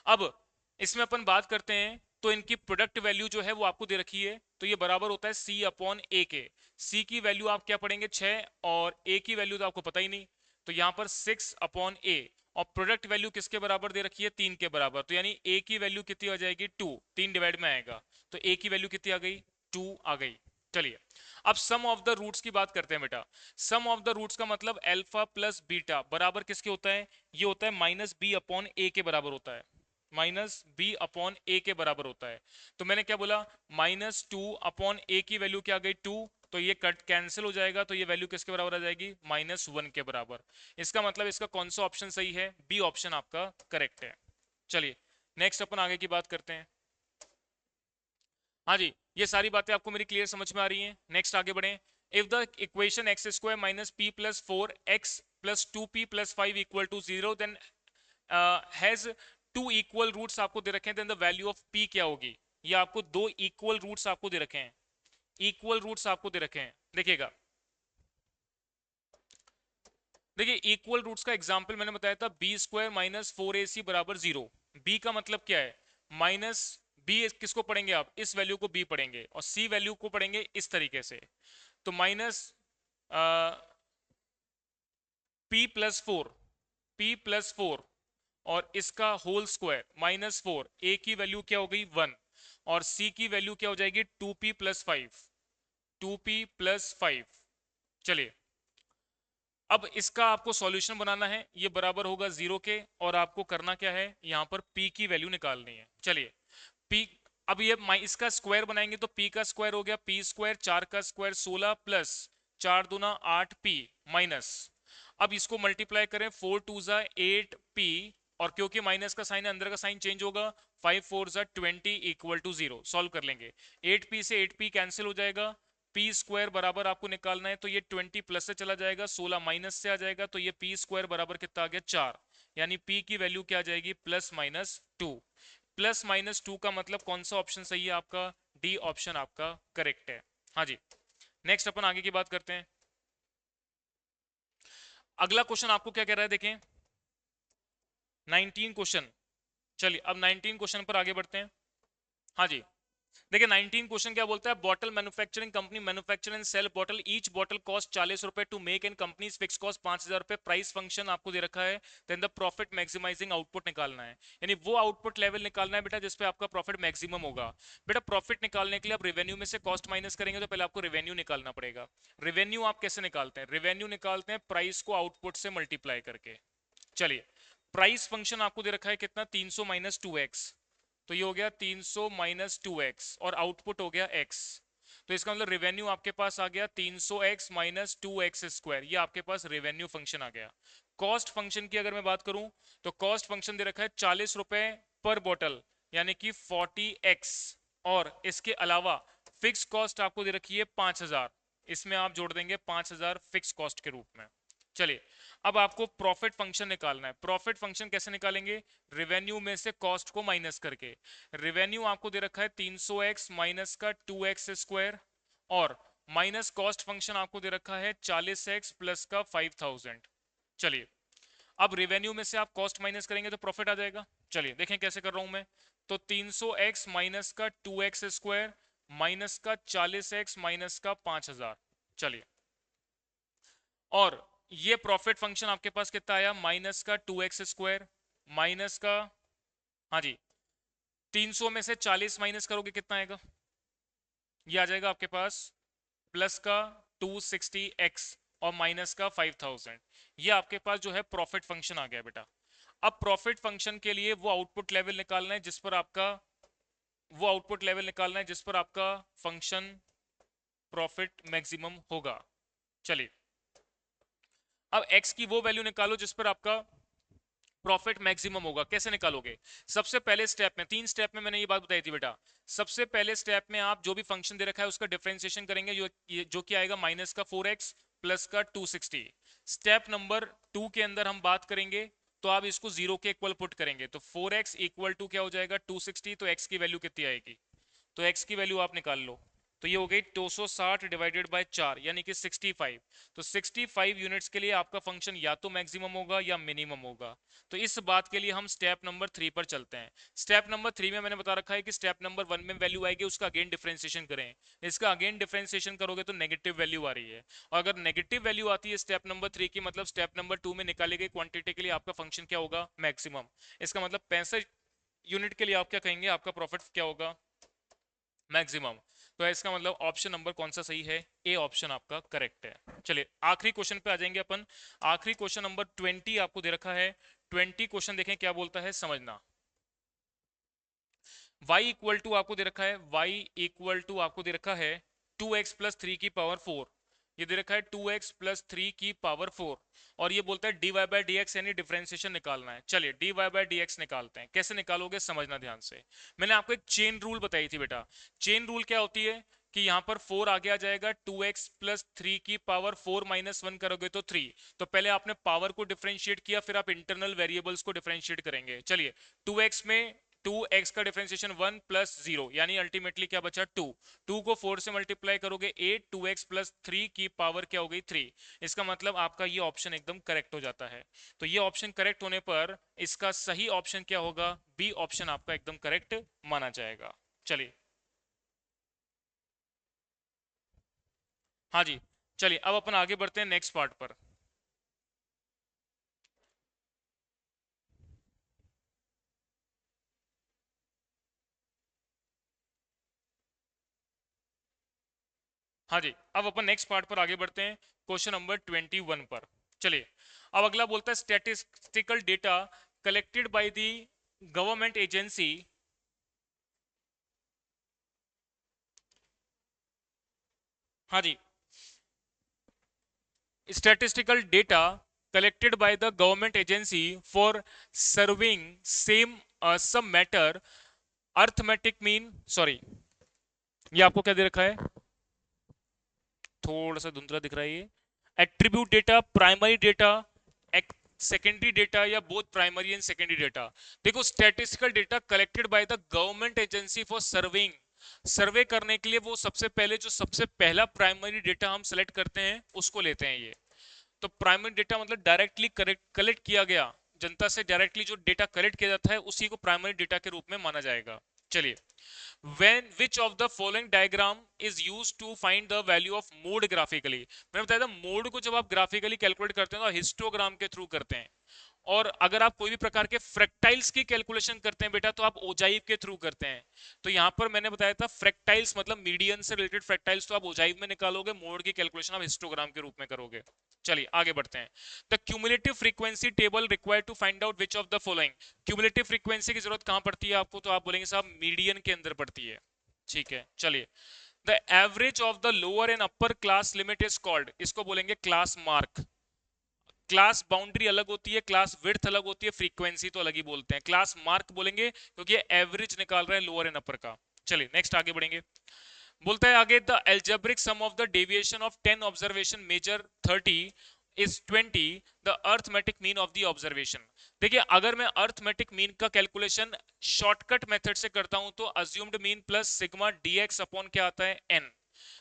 अब इसमें अपन बात करते हैं तो इनकी प्रोडक्ट वैल्यू जो है वो आपको दे रखी है, तो ये बराबर होता है सी अपॉन ए के। सी की वैल्यू आप क्या पढ़ेंगे 6, और ए की वैल्यू तो आपको पता ही नहीं, तो यहां पर 6 अपॉन ए, और प्रोडक्ट वैल्यू किसके बराबर दे रखी है, 3 के बराबर, तो यानी ए की वैल्यू कितनी आ जाएगी 2, 3 डिवाइड में आएगा, तो ए की वैल्यू कितनी आ गई, 2 आ गई। चलिए अब सम ऑफ द रूट्स की बात करते हैं बेटा। सम ऑफ द रूट्स का मतलब अल्फा प्लस बीटा बराबर किसके होता है, ये होता है माइनस बी अपॉन ए के बराबर होता है, माइनस बी अपॉन ए के बराबर होता है। तो मैंने क्या बोला, माइनस 2 अपॉन ए की वैल्यू क्या आ गई 2, तो ये कट कैंसिल हो जाएगा, तो ये वैल्यू किसके बराबर आ जाएगी, -1 के बराबर। इसका मतलब इसका कौन सा ऑप्शन सही है, बी ऑप्शन आपका करेक्ट है। चलिए नेक्स्ट अपन आगे की बात करते हैं। हाँ जी, ये सारी बातें आपको मेरी क्लियर समझ में आ रही हैं। नेक्स्ट आगे बढ़े। If the equation x square minus p plus 4x plus 2p plus 5 equal to 0 then has two equal roots आपको दे रखे हैं, then the value of p क्या होगी। ये आपको दो इक्वल रूट्स आपको दे रखे हैं, इक्वल रूट्स आपको दे रखे हैं, देखिएगा। देखिए इक्वल रूट्स का एग्जांपल मैंने बताया था, बी स्क्वायर माइनस 4ac बराबर 0। बी का मतलब क्या है, माइनस बी किसको पढ़ेंगे आप, इस वैल्यू को बी पढ़ेंगे, और सी वैल्यू को पढ़ेंगे इस तरीके से, तो माइनस p+4 और इसका होल स्क्वायर -4, ए की वैल्यू क्या हो गई 1, और सी की वैल्यू क्या हो जाएगी 2p+5, 2p+5। चलिए अब इसका आपको सॉल्यूशन बनाना है, ये बराबर होगा 0 के, और आपको करना क्या है, यहां पर p की वैल्यू निकालनी है। चलिए p, अब ये इसका स्क्वायर बनाएंगे तो p का स्क्वायर हो गया p स्क्वायर, 4 का स्क्वायर 16 प्लस 4 दूना 8p माइनस, अब इसको मल्टीप्लाई करें 4 टू जा 8p, और क्योंकि माइनस का साइन है अंदर का साइन चेंज होगा, 5 4 जा 20 इक्वल टू 0। सॉल्व कर लेंगे, 8p से 8p कैंसिल हो जाएगा, p स्क्वायर बराबर आपको निकालना है, तो ये 20 प्लस से चला जाएगा, 16 माइनस से आ जाएगा, तो ये p स्क्वायर बराबर कितना आ गया 4, यानी p की वैल्यू क्या आ जाएगी +-2। +-2 का मतलब कौन सा ऑप्शन सही है आपका, डी ऑप्शन आपका करेक्ट है। हाँ जी, नेक्स्ट अपन आगे की बात करते हैं। अगला क्वेश्चन आपको क्या कह रहा है, देखें 19 क्वेश्चन। चलिए अब 19 क्वेश्चन पर आगे बढ़ते हैं। हाँ जी, देखिए 19 क्वेश्चन क्या बोलता है, bottle manufacturing company manufacture and sell bottle, each bottle cost 40 रुपए to make and companies fix cost 5000 रुपए, प्राइस फंक्शन आपको दे रखा है, then the profit maximising output निकालना है, यानी वो आउटपुट लेवल निकालना है बेटा जिस पे आपका प्रॉफिट मैक्सिमम होगा। बेटा प्रॉफिट निकालने के लिए आप रेवेन्यू में से कॉस्ट माइनस करेंगे, तो पहले आपको रेवेन्यू निकालना पड़ेगा। रेवेन्यू आप कैसे निकालते हैं, रेवेन्यू निकालते हैं प्राइस को आउटपुट से मल्टीप्लाई करके। चलिए प्राइस फंक्शन आपको दे रखा है कितना, 300 माइनस 2x, तो ये हो गया 300 माइनस 2x, और आउटपुट हो गया x, तो इसका मतलब रेवेन्यू आपके पास आ गया 300x माइनस 2x स्क्वायर, ये आपके पास रेवेन्यू फंक्शन आ गया। कॉस्ट फंक्शन की अगर मैं बात करूं तो कॉस्ट फंक्शन दे रखा है 40 रुपए पर बॉटल, यानी कि 40x, और इसके अलावा फिक्स कॉस्ट आपको दे रखी है 5000, इसमें आप जोड़ देंगे 5000 फिक्स कॉस्ट के रूप में। चलिए अब आपको प्रॉफिट फंक्शन निकालना है। प्रॉफिट फंक्शन कैसे निकालेंगे, रेवेन्यू में से कॉस्ट को माइनस करके। रेवेन्यू आपको दे रखा है 300x माइनस का 2x स्क्वायर, और माइनस कॉस्ट फंक्शन आपको दे रखा है 40x प्लस का 5000। चलिए अब रेवेन्यू में से आप कॉस्ट माइनस करेंगे तो प्रॉफिट आ जाएगा। चलिए देखें कैसे कर रहा हूं मैं, तो 300x माइनस का 2x स्क्वायर माइनस का 40x माइनस का 5000। चलिए और ये प्रॉफिट फंक्शन आपके पास कितना आया, माइनस का 2x स्क्वायर माइनस का, हाँ जी 300 में से 40 माइनस करोगे कितना आएगा, ये आ जाएगा आपके पास प्लस का 260x और माइनस का 5000। ये आपके पास जो है प्रॉफिट फंक्शन आ गया बेटा। अब प्रॉफिट फंक्शन के लिए वो आउटपुट लेवल निकालना है जिस पर आपका, वो आउटपुट लेवल निकालना है जिस पर आपका फंक्शन प्रॉफिट मैक्सिमम होगा। चलिए अब x की वो वैल्यू निकालो जिस पर आपका प्रॉफिट मैक्सिमम होगा। कैसे निकालोगे, सबसे पहले स्टेप में, 3 स्टेप में मैंने ये बात बताई थी बेटा। सबसे पहले स्टेप में आप जो भी फंक्शन दे रखा है उसका डिफरेंशिएशन करेंगे, जो कि आएगा माइनस का 4x प्लस का 260। स्टेप नंबर 2 के अंदर हम बात करेंगे तो आप इसको 0 के इक्वल पुट करेंगे, तो 4x इक्वल टू क्या हो जाएगा 260, तो x की वैल्यू कितनी आएगी, तो x की वैल्यू आप निकाल लो, तो ये हो गई 260 डिवाइडेड बाय 4 यानी कि 65। तो 65 यूनिट्स के लिए आपका फंक्शन या तो मैक्सिमम होगा या मिनिमम होगा। तो इस बात के लिए हम स्टेप नंबर 3 पर चलते हैं। स्टेप नंबर 3 में मैंने बता रखा है कि स्टेप नंबर 1 में वैल्यू आएगी उसका अगेन डिफरेंशिएशन करें। इसका अगेन डिफरेंशिएशन करोगे तो नेगेटिव वैल्यू आ रही है, और अगर नेगेटिव वैल्यू आती है स्टेप नंबर 3 की, मतलब स्टेप नंबर 2 में निकाली गई क्वांटिटी के लिए आपका फंक्शन क्या होगा, मैक्सिमम। इसका मतलब 65 यूनिट के लिए आप क्या कहेंगे, आपका प्रॉफिट क्या होगा, मैक्सिमम। तो इसका मतलब ऑप्शन नंबर कौन सा सही है, ए ऑप्शन आपका करेक्ट है। चलिए आखिरी क्वेश्चन पे आ जाएंगे अपन। आखिरी क्वेश्चन नंबर 20 आपको दे रखा है। 20 क्वेश्चन देखें क्या बोलता है, समझना। y इक्वल टू आपको दे रखा है, y इक्वल टू आपको दे रखा है 2x प्लस 3 की पावर 4। ये दे रखा है 2x प्लस 3 की पावर 4, और ये बोलता है dy बाई डी एक्स यानी डिफरेंशिएशन निकालना है। चलिए dy बाई डी एक्स निकालते हैं। कैसे निकालोगे समझना ध्यान से। मैंने आपको एक चेन रूल बताई थी बेटा। चेन रूल क्या होती है कि यहाँ पर 4 आगे आ जाएगा, 2x प्लस 3 की पावर 4 माइनस 1 करोगे तो 3। तो पहले आपने पावर को डिफरेंशिएट किया, फिर आप इंटरनल वेरिएबल्स को डिफरेंशिएट करेंगे। चलिए 2x में 2x का डिफरेंशिएशन 1 प्लस 0 यानी अल्टीमेटली क्या बचा 2। 2 को 4 से मल्टीप्लाई करोगे 8, 2x प्लस 3 की पावर क्या हो गई 3। इसका मतलब आपका ये ऑप्शन एकदम करेक्ट हो जाता है। तो ये ऑप्शन करेक्ट होने पर इसका सही ऑप्शन क्या होगा, बी ऑप्शन आपका एकदम करेक्ट माना जाएगा। चलिए हाँ जी, चलिए अब अपन आगे बढ़ते हैं नेक्स्ट पार्ट पर। हाँ जी, अब अपन नेक्स्ट पार्ट पर आगे बढ़ते हैं, क्वेश्चन नंबर 21 पर। चलिए अब अगला बोलता है statistical data collected by the government agency. हाँ जी, statistical data collected by the government agency for serving same some matter arithmetic mean, sorry ये आपको क्या दे रखा है, थोड़ा सा धुंधला दिख रहा है ये। Attribute data, primary data, secondary data, या both primary and secondary data. देखो statistical data collected by the government agency for serving, survey करने के लिए वो सबसे पहले जो सबसे पहला प्राइमरी डेटा हम सेलेक्ट करते हैं उसको लेते हैं ये। तो प्राइमरी डेटा मतलब डायरेक्टली कलेक्ट किया गया, जनता से डायरेक्टली जो डेटा कलेक्ट किया जाता है उसी को प्राइमरी डेटा के रूप में माना जाएगा। चलिए when which of the following diagram is used to find the value of mode graphically। मैंने बताया था मोड को जब आप ग्राफिकली कैलकुलेट करते हैं तो हिस्टोग्राम के थ्रू करते हैं, और अगर आप कोई भी प्रकार के फ्रैक्टाइल्स की कैलकुलेशन करते हैं बेटा तो आप ओजाइव के थ्रू करते हैं। तो यहां पर मैंने बताया था फ्रैक्टाइल्स मतलब मीडियन से रिलेटेड फ्रैक्टाइल्स तो आप ओजाइव में निकालोगे, मोड की कैलकुलेशन आप हिस्टोग्राम के रूप में करोगे। चलिए आगे बढ़ते हैं। The cumulative frequency table required to find out which of the following. Cumulative frequency की जरूरत कहां पड़ती है आपको, तो आप बोलेंगे साहब मीडियन के अंदर पड़ती है। ठीक है चलिए, the average of the lower and upper class limit is called, इसको बोलेंगे क्लास मार्क। क्लास बाउंड्री अलग होती है, क्लास विड्थ अलग होती है, फ्रीक्वेंसी तो अलग ही बोलते हैं, क्लास मार्क बोलेंगे क्योंकि ये एवरेज निकाल रहा है लोअर एंड अपर का। चलिए नेक्स्ट आगे बढ़ेंगे। बोलता है आगे the algebraic sum of the deviation of 10 observation measure 30 is 20 the arithmetic mean of the observation. देखिए अगर मैं अर्थमेटिक मीन का कैलकुलेशन शॉर्टकट मेथड से करता हूं तो assumed mean plus sigma dx upon क्या आता है एन।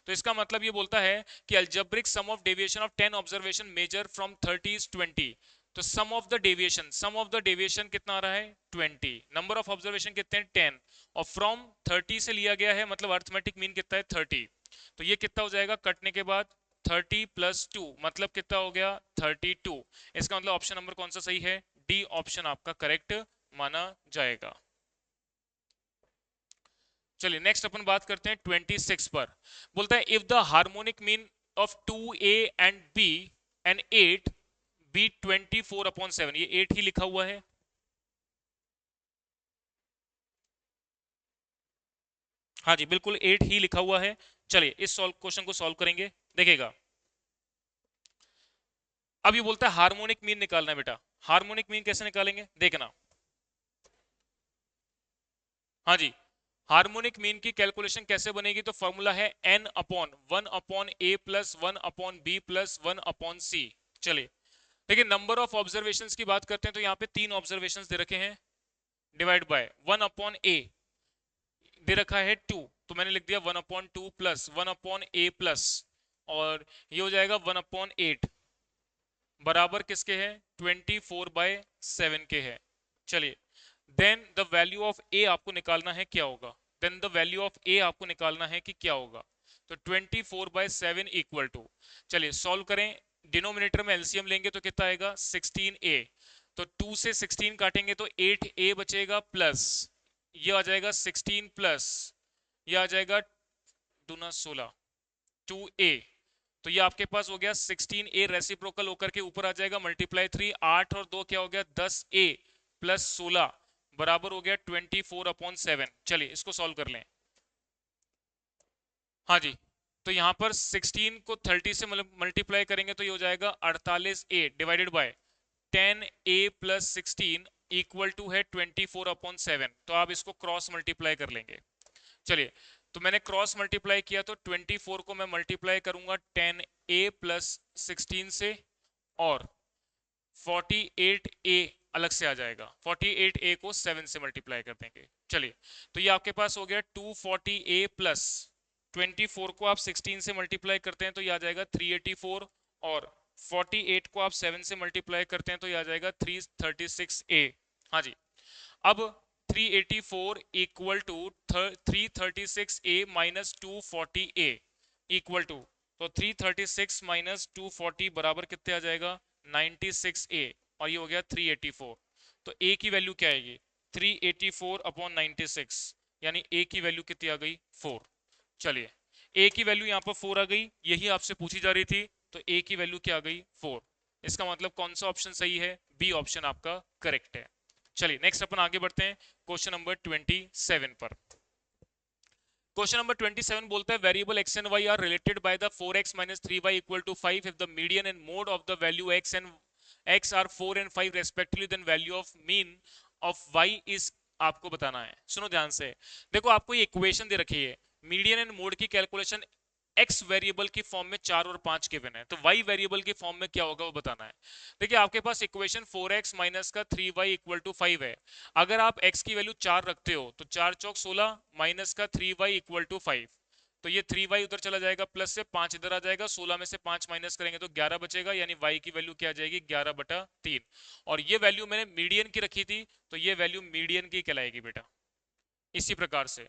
तो इसका मतलब ये बोलता है कि algebraic sum of deviation of 10 observation measure from 30 is 20। तो सम ऑफ द डेविएशन कितना आ रहा है 20, नंबर ऑफ ऑब्जर्वेशन कितने हैं 10, और फ्रॉम 30 से लिया गया है मतलब अर्थमेटिक मीन कितना है 30। तो ये कितना हो जाएगा कटने के बाद 30 प्लस 2 मतलब कितना हो गया 32। इसका मतलब ऑप्शन नंबर कौन सा सही है, डी ऑप्शन आपका करेक्ट माना जाएगा। चलिए नेक्स्ट अपन बात करते हैं 26 पर। बोलता है if the harmonic mean of 2a and b and 8 B 24/7, ये 8 ही लिखा हुआ है। हाँ जी बिल्कुल 8 ही लिखा हुआ है। चलिए इस क्वेश्चन को सॉल्व करेंगे, देखिएगा। अब ये बोलता है हार्मोनिक मीन निकालना है बेटा। हार्मोनिक मीन कैसे निकालेंगे देखना। हाँ जी, हार्मोनिक मीन की कैलकुलेशन कैसे बनेगी, तो फॉर्मूला है n upon 1/a plus 1/b plus 1/c। चलिए देखिए नंबर ऑफ ऑब्जर्वेशंस की बात करते हैं तो यहाँ पे 3 ऑब्जर्वेशंस दे रखे हैं, डिवाइड बाय 1/a दे रखा है 2, तो मैंने लिख दिया 1/2 प्लस 1/a प्लस, और ये हो जाएगा 1/8 बराबर किसके है, 24/7 के है। चलिए, then the value of A आपको निकालना है क्या होगा, then the value of A आपको निकालना है कि क्या होगा। तो 24/7 इक्वल टू, चलिए सॉल्व करें, डिनोमिनेटर में एलसीएम लेंगे तो कितना आएगा 16a, तो 2 से 16 काटेंगे तो 8a बचेगा, प्लस ये आ जाएगा 16 प्लस ये आ जाएगा दूना 16 2a, तो ये आपके पास हो गया 16a रेसिप्रोकल होकर के ऊपर आ जाएगा मल्टीप्लाई 3, 8 और 2 क्या हो गया 10a प्लस 16 बराबर हो गया 24/7। चलिए इसको सॉल्व कर लें। हाँ जी, तो यहाँ पर 16 को 30 से मल्टीप्लाई करेंगे तो ये हो जाएगा 48a divided by 10a plus 16 equal to है 24/7। तो आप इसको क्रॉस मल्टीप्लाई कर लेंगे। चलिए, तो मैंने क्रॉस मल्टीप्लाई किया तो 24 को मैं मल्टीप्लाई करूंगा 10a प्लस 16 से, और 48a अलग से आ जाएगा, 48a को 7 से मल्टीप्लाई कर देंगे। चलिए, तो ये आपके पास हो गया 240a प्लस 24 को आप 16 से मल्टीप्लाई करते हैं तो ये आ जाएगा 384, और 48 को आप 7 से मल्टीप्लाई करते हैं तो ये आ जाएगा 336a। हाँ जी, अब 384 equal to 336a minus 240a equal to, तो 336 माइनस 240 बराबर कितने आ जाएगा 96a, और ये हो गया 384। तो a की वैल्यू क्या आएगी 384/96, यानी a की वैल्यू कितनी आ गई 4। चलिए, a की वैल्यू यहाँ पर 4 आ गई, यही आपसे पूछी जा रही थी, तो a की वैल्यू क्या आ गई 4। इसका मतलब कौन सा ऑप्शन सही है, बी ऑप्शन आपका करेक्ट है। चलिए नेक्स्ट अपन आगे बढ़ते हैं क्वेश्चन नंबर 27 पर। क्वेश्चन नंबर 27 बोलता है variable x and y are related by the 4x minus 3y equal to 5 if the median and mode of the value x and x are 4 and 5 respectively, then value of mean of y is, आपको बताना है। सुनो ध्यान से, देखो आपको ये equation दे रखी है, मीडियन एंड मोड की कैलकुलेशन x वेरिएबल की फॉर्म में 4 और 5 गिवन है, तो y वेरिएबल की फॉर्म में क्या होगा वो बताना है। देखिए आपके पास इक्वेशन 4x माइनस का 3y इक्वल टू 5 है। अगर आप x की वैल्यू 4 रखते हो तो 4 चौक 16 माइनस का 3y इक्वल टू 5, तो ये 3y उधर चला जाएगा, प्लस से 5 इधर आ जाएगा, 16 में से 5 माइनस करेंगे तो 11 बचेगा, यानी y की वैल्यू क्या आ जाएगी 11/3। और ये वैल्यू मैंने मीडियन की रखी थी, तो ये वैल्यू मीडियन की कहलाएगी बेटा। इसी प्रकार से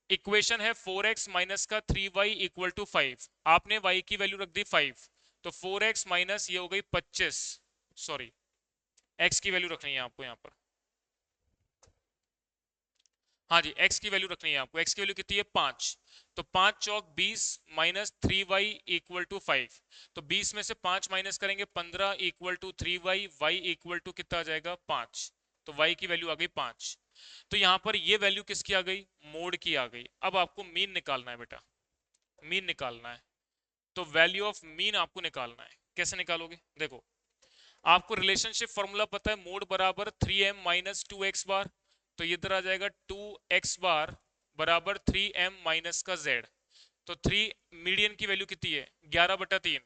इक्वेशन है 4x माइनस का 3y इक्वल टू 5, आपने y की वैल्यू रख दी 5, तो 4x माइनस ये हो गई 25, सॉरी x की वैल्यू रखनी है आपको यहाँ पर। हाँ जी, x की वैल्यू रखनी है आपको, x की वैल्यू कितनी है 5, तो 5 चौक 20 माइनस 3y इक्वल टू 5, तो 20 में से 5 माइनस करेंगे 15 equal to 3y, y equal to कितना आ जाएगा 5, तो y की वैल्यू आ गई 5। तो यहां पर ये वैल्यू किसकी आ गई, मोड की आ गई। अब आपको मीन निकालना है बेटा, मीन निकालना है, तो वैल्यू ऑफ मीन आपको निकालना है। कैसे निकालोगे, देखो आपको रिलेशनशिप फॉर्मूला पता है, मोड बराबर 3m माइनस 2x बार, तो इधर आ जाएगा 2x बार बराबर 3m माइनस का z, तो 3 मीडियन की वैल्यू कितनी है 11/3,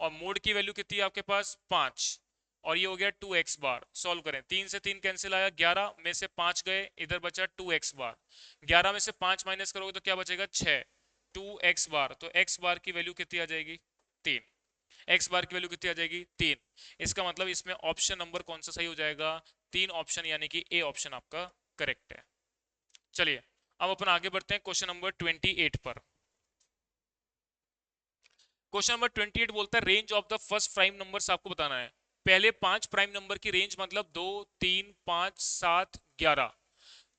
और मोड की वैल्यू कितनी है आपके पास 5, और ये हो गया 2x बार। सॉल्व करें, 3 से 3 कैंसिल आया, 11 में से 5 गए, इधर बचा 2x बार, 11 में से 5 माइनस करोगे तो क्या बचेगा 6, 2x बार, तो x बार की वैल्यू कितनी आ जाएगी 3, x बार की वैल्यू कितनी आ जाएगी 3। इसका मतलब इसमें ऑप्शन नंबर कौन सा सही हो जाएगा 3 ऑप्शन, यानी कि ए ऑप्शन आपका करेक्ट है। चलिए अब अपन आगे बढ़ते हैं क्वेश्चन नंबर 28 पर। क्वेश्चन नंबर 28 बोलता है range of the first prime numbers आपको बताना है। पहले 5 प्राइम नंबर की रेंज मतलब 2 3 5 7 11,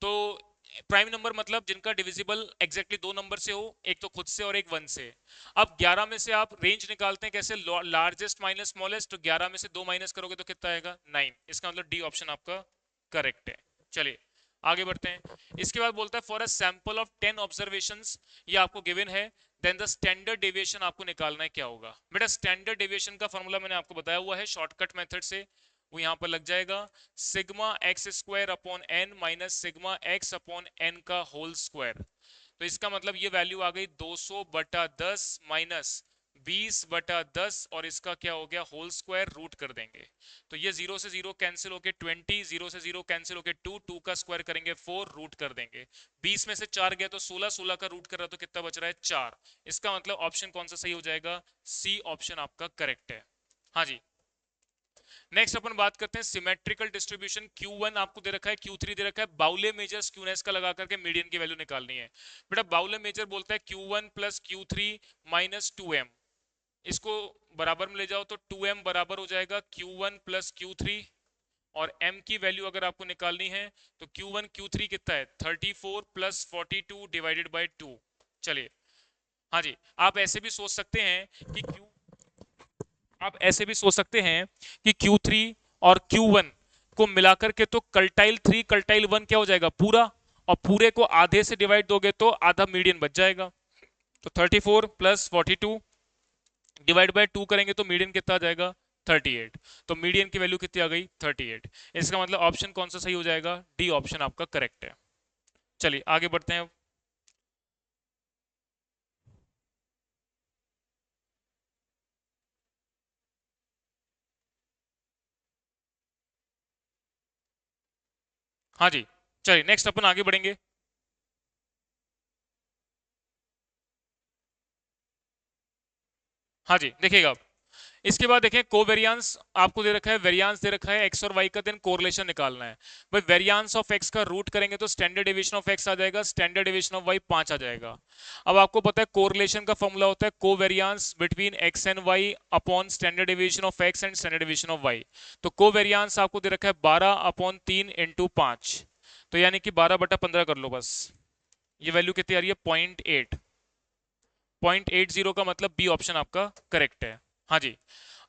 तो प्राइम नंबर मतलब जिनका डिविजिबल एग्जैक्टली दो नंबर से हो, एक तो खुद से और एक 1 से। अब 11 में से आप रेंज निकालते हैं कैसे, लार्जेस्ट माइनस स्मॉलेस्ट, तो 11 में से 2 माइनस करोगे तो कितना आएगा 9, इसका मतलब डी ऑप्शन आपका करेक्ट है। चलिए आगे बढ़ते हैं। इसके बाद बोलता है for a sample of 10 observations, ये आपको गिवन है, देन द स्टैंडर्ड डेविएशन आपको निकालना है क्या होगा। बेटा स्टैंडर्ड डेविएशन का फॉर्मूला मैंने आपको बताया हुआ है शॉर्टकट मेथड से, वो यहां पर लग जाएगा sigma x square upon n minus sigma x upon n का होल स्क्वायर। तो इसका मतलब ये वैल्यू आ गई 200/10 माइनस 20/10 और इसका क्या हो गया होल स्क्वायर रूट कर देंगे। तो ये 0 से 0 कैंसिल होके 20, 0 से 0 कैंसिल होके 2, 2 का स्क्वायर करेंगे 4, रूट कर देंगे। 20 में से 4 गया तो 16, 16 का रूट कर रहा तो कितना बच रहा है 4। इसका मतलब ऑप्शन कौन सा सही हो जाएगा, सी ऑप्शन आपका करेक्ट है। हाँ जी। नेक्स्ट अपन बात करते हैं सिमेट्रिकल डिस्ट्रीब्यूशन। Q1 आपको दे रखा है, Q3 दे रखा है, बाउले मेजर स्क्यूनेस का लगा करके मीडियन की वैल्यू निकालनी है। बेटा बाउले मेजर बोलता है Q1 plus Q3 minus 2m, इसको बराबर में ले जाओ तो 2m बराबर हो जाएगा Q1 प्लस Q3, और m की वैल्यू अगर आपको निकालनी है तो Q1 Q3 कितना है 34 प्लस 42 डिवाइडेड बाई 2। चलिए, हाँ जी, आप ऐसे भी सोच सकते हैं कि आप ऐसे भी सोच सकते हैं कि Q3 और Q1 को मिलाकर के तो कल्टाइल 3 कल्टाइल 1 क्या हो जाएगा पूरा, और पूरे को आधे से डिवाइड दोगे तो आधा मीडियन बच जाएगा। तो 34 प्लस 42 डिवाइड बाय 2 करेंगे तो मीडियन कितना आ जाएगा 38। तो मीडियन की वैल्यू कितनी आ गई 38। इसका मतलब ऑप्शन कौन सा सही हो जाएगा, डी ऑप्शन आपका करेक्ट है। चलिए आगे बढ़ते हैं। हाँ जी, चलिए नेक्स्ट अपन आगे बढ़ेंगे। हाँ जी, देखिएगा आप, इसके बाद देखें कोवेरियांस आपको दे रखा है, वेरियांस दे रखा है एक्स और वाई का, देन कोरिलेशन निकालना है। भाई वेरियांस ऑफ एक्स का रूट करेंगे तो स्टैंडर्ड डेविएशन ऑफ एक्स आ जाएगा, स्टैंडर्ड डेविएशन ऑफ वाई 5 आ जाएगा। अब आपको पता है कोरिलेशन का फॉर्मूला होता है covariance between x and y upon standard deviation of x and standard deviation of y. तो कोवेरियांस आपको दे रखा है 12/3 इंटू 5, तो यानी कि 12/15 कर लो बस। ये वैल्यू कितनी आ रही है 0.8, 0.80 का मतलब बी ऑप्शन आपका करेक्ट है। हाँ जी,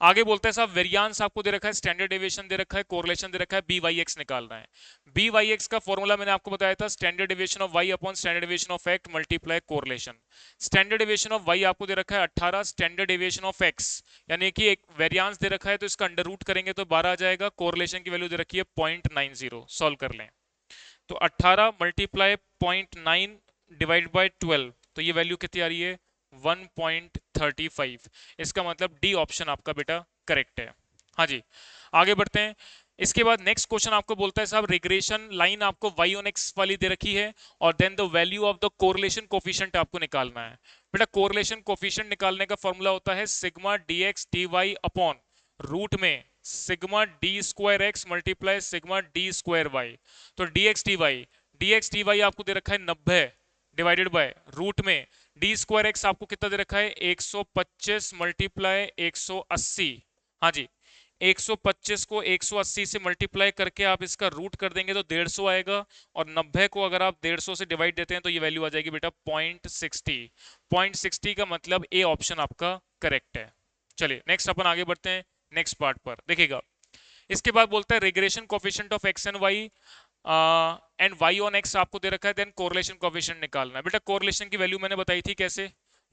आगे बोलते हैं साहब वेरियांस आपको दे रखा है, स्टैंडर्ड डेविएशन दे रखा है, कोरिलेशन दे रखा है, बी वाई एक्स निकालना है। बी वाई एक्स का फॉर्मूला मैंने आपको बताया था standard deviation of y upon standard deviation of x multiply correlation. Standard deviation of y आपको दे रखा है 18, स्टैंडर्ड डेविएशन ऑफ एक्स यानी कि एक वेरियांस दे रखा है तो इसका अंडर रूट करेंगे तो 12 आ जाएगा, कोरिलेशन की वैल्यू दे रखी है 0.90, सॉल्व कर लें। तो 18 मल्टीप्लाई 0.9 डिवाइड बाय 12, तो ये वैल्यू कितनी आ रही है 1.35। इसका मतलब डी ऑप्शन आपका बेटा करेक्ट है। हाँ जी, आगे बढ़ते हैं। इसके बाद नेक्स्ट क्वेश्चन आपको बोलता है साहब रिग्रेशन लाइन आपको y ऑन x वाली दे रखी है, और then the value of the correlation coefficient आपको निकालना है। बेटा कोरिलेशन कोफिशिएंट निकालने का फॉर्मूला होता है sigma dx dy upon root में sigma d square x multiply sigma d square y. तो dx dy आपको दे रखा है 90 डिवाइडेड बाय रूट में डी स्क्वायर एक्स आपको कितना दे रखा है 125 मल्टीप्लाई 180। हाँ जी, 125 को 180 से मल्टीप्लाई करके आप इसका रूट कर देंगे तो 150 आएगा, और 90 को अगर आप 150 से डिवाइड देते हैं तो ये वैल्यू आ जाएगी बेटा 0.60। 0.60 का मतलब ए ऑप्शन आपका करेक्ट है। चलिए नेक्स्ट अपन आगे बढ़ते हैं नेक्स्ट पार्ट पर, देखिएगा। इसके बाद बोलता है regression coefficient of x and y and y on x आपको दे रखा है, देन कोरिलेशन कोफिशिएंट निकालना है। बेटा कोरिलेशन की वैल्यू मैंने बताई थी कैसे,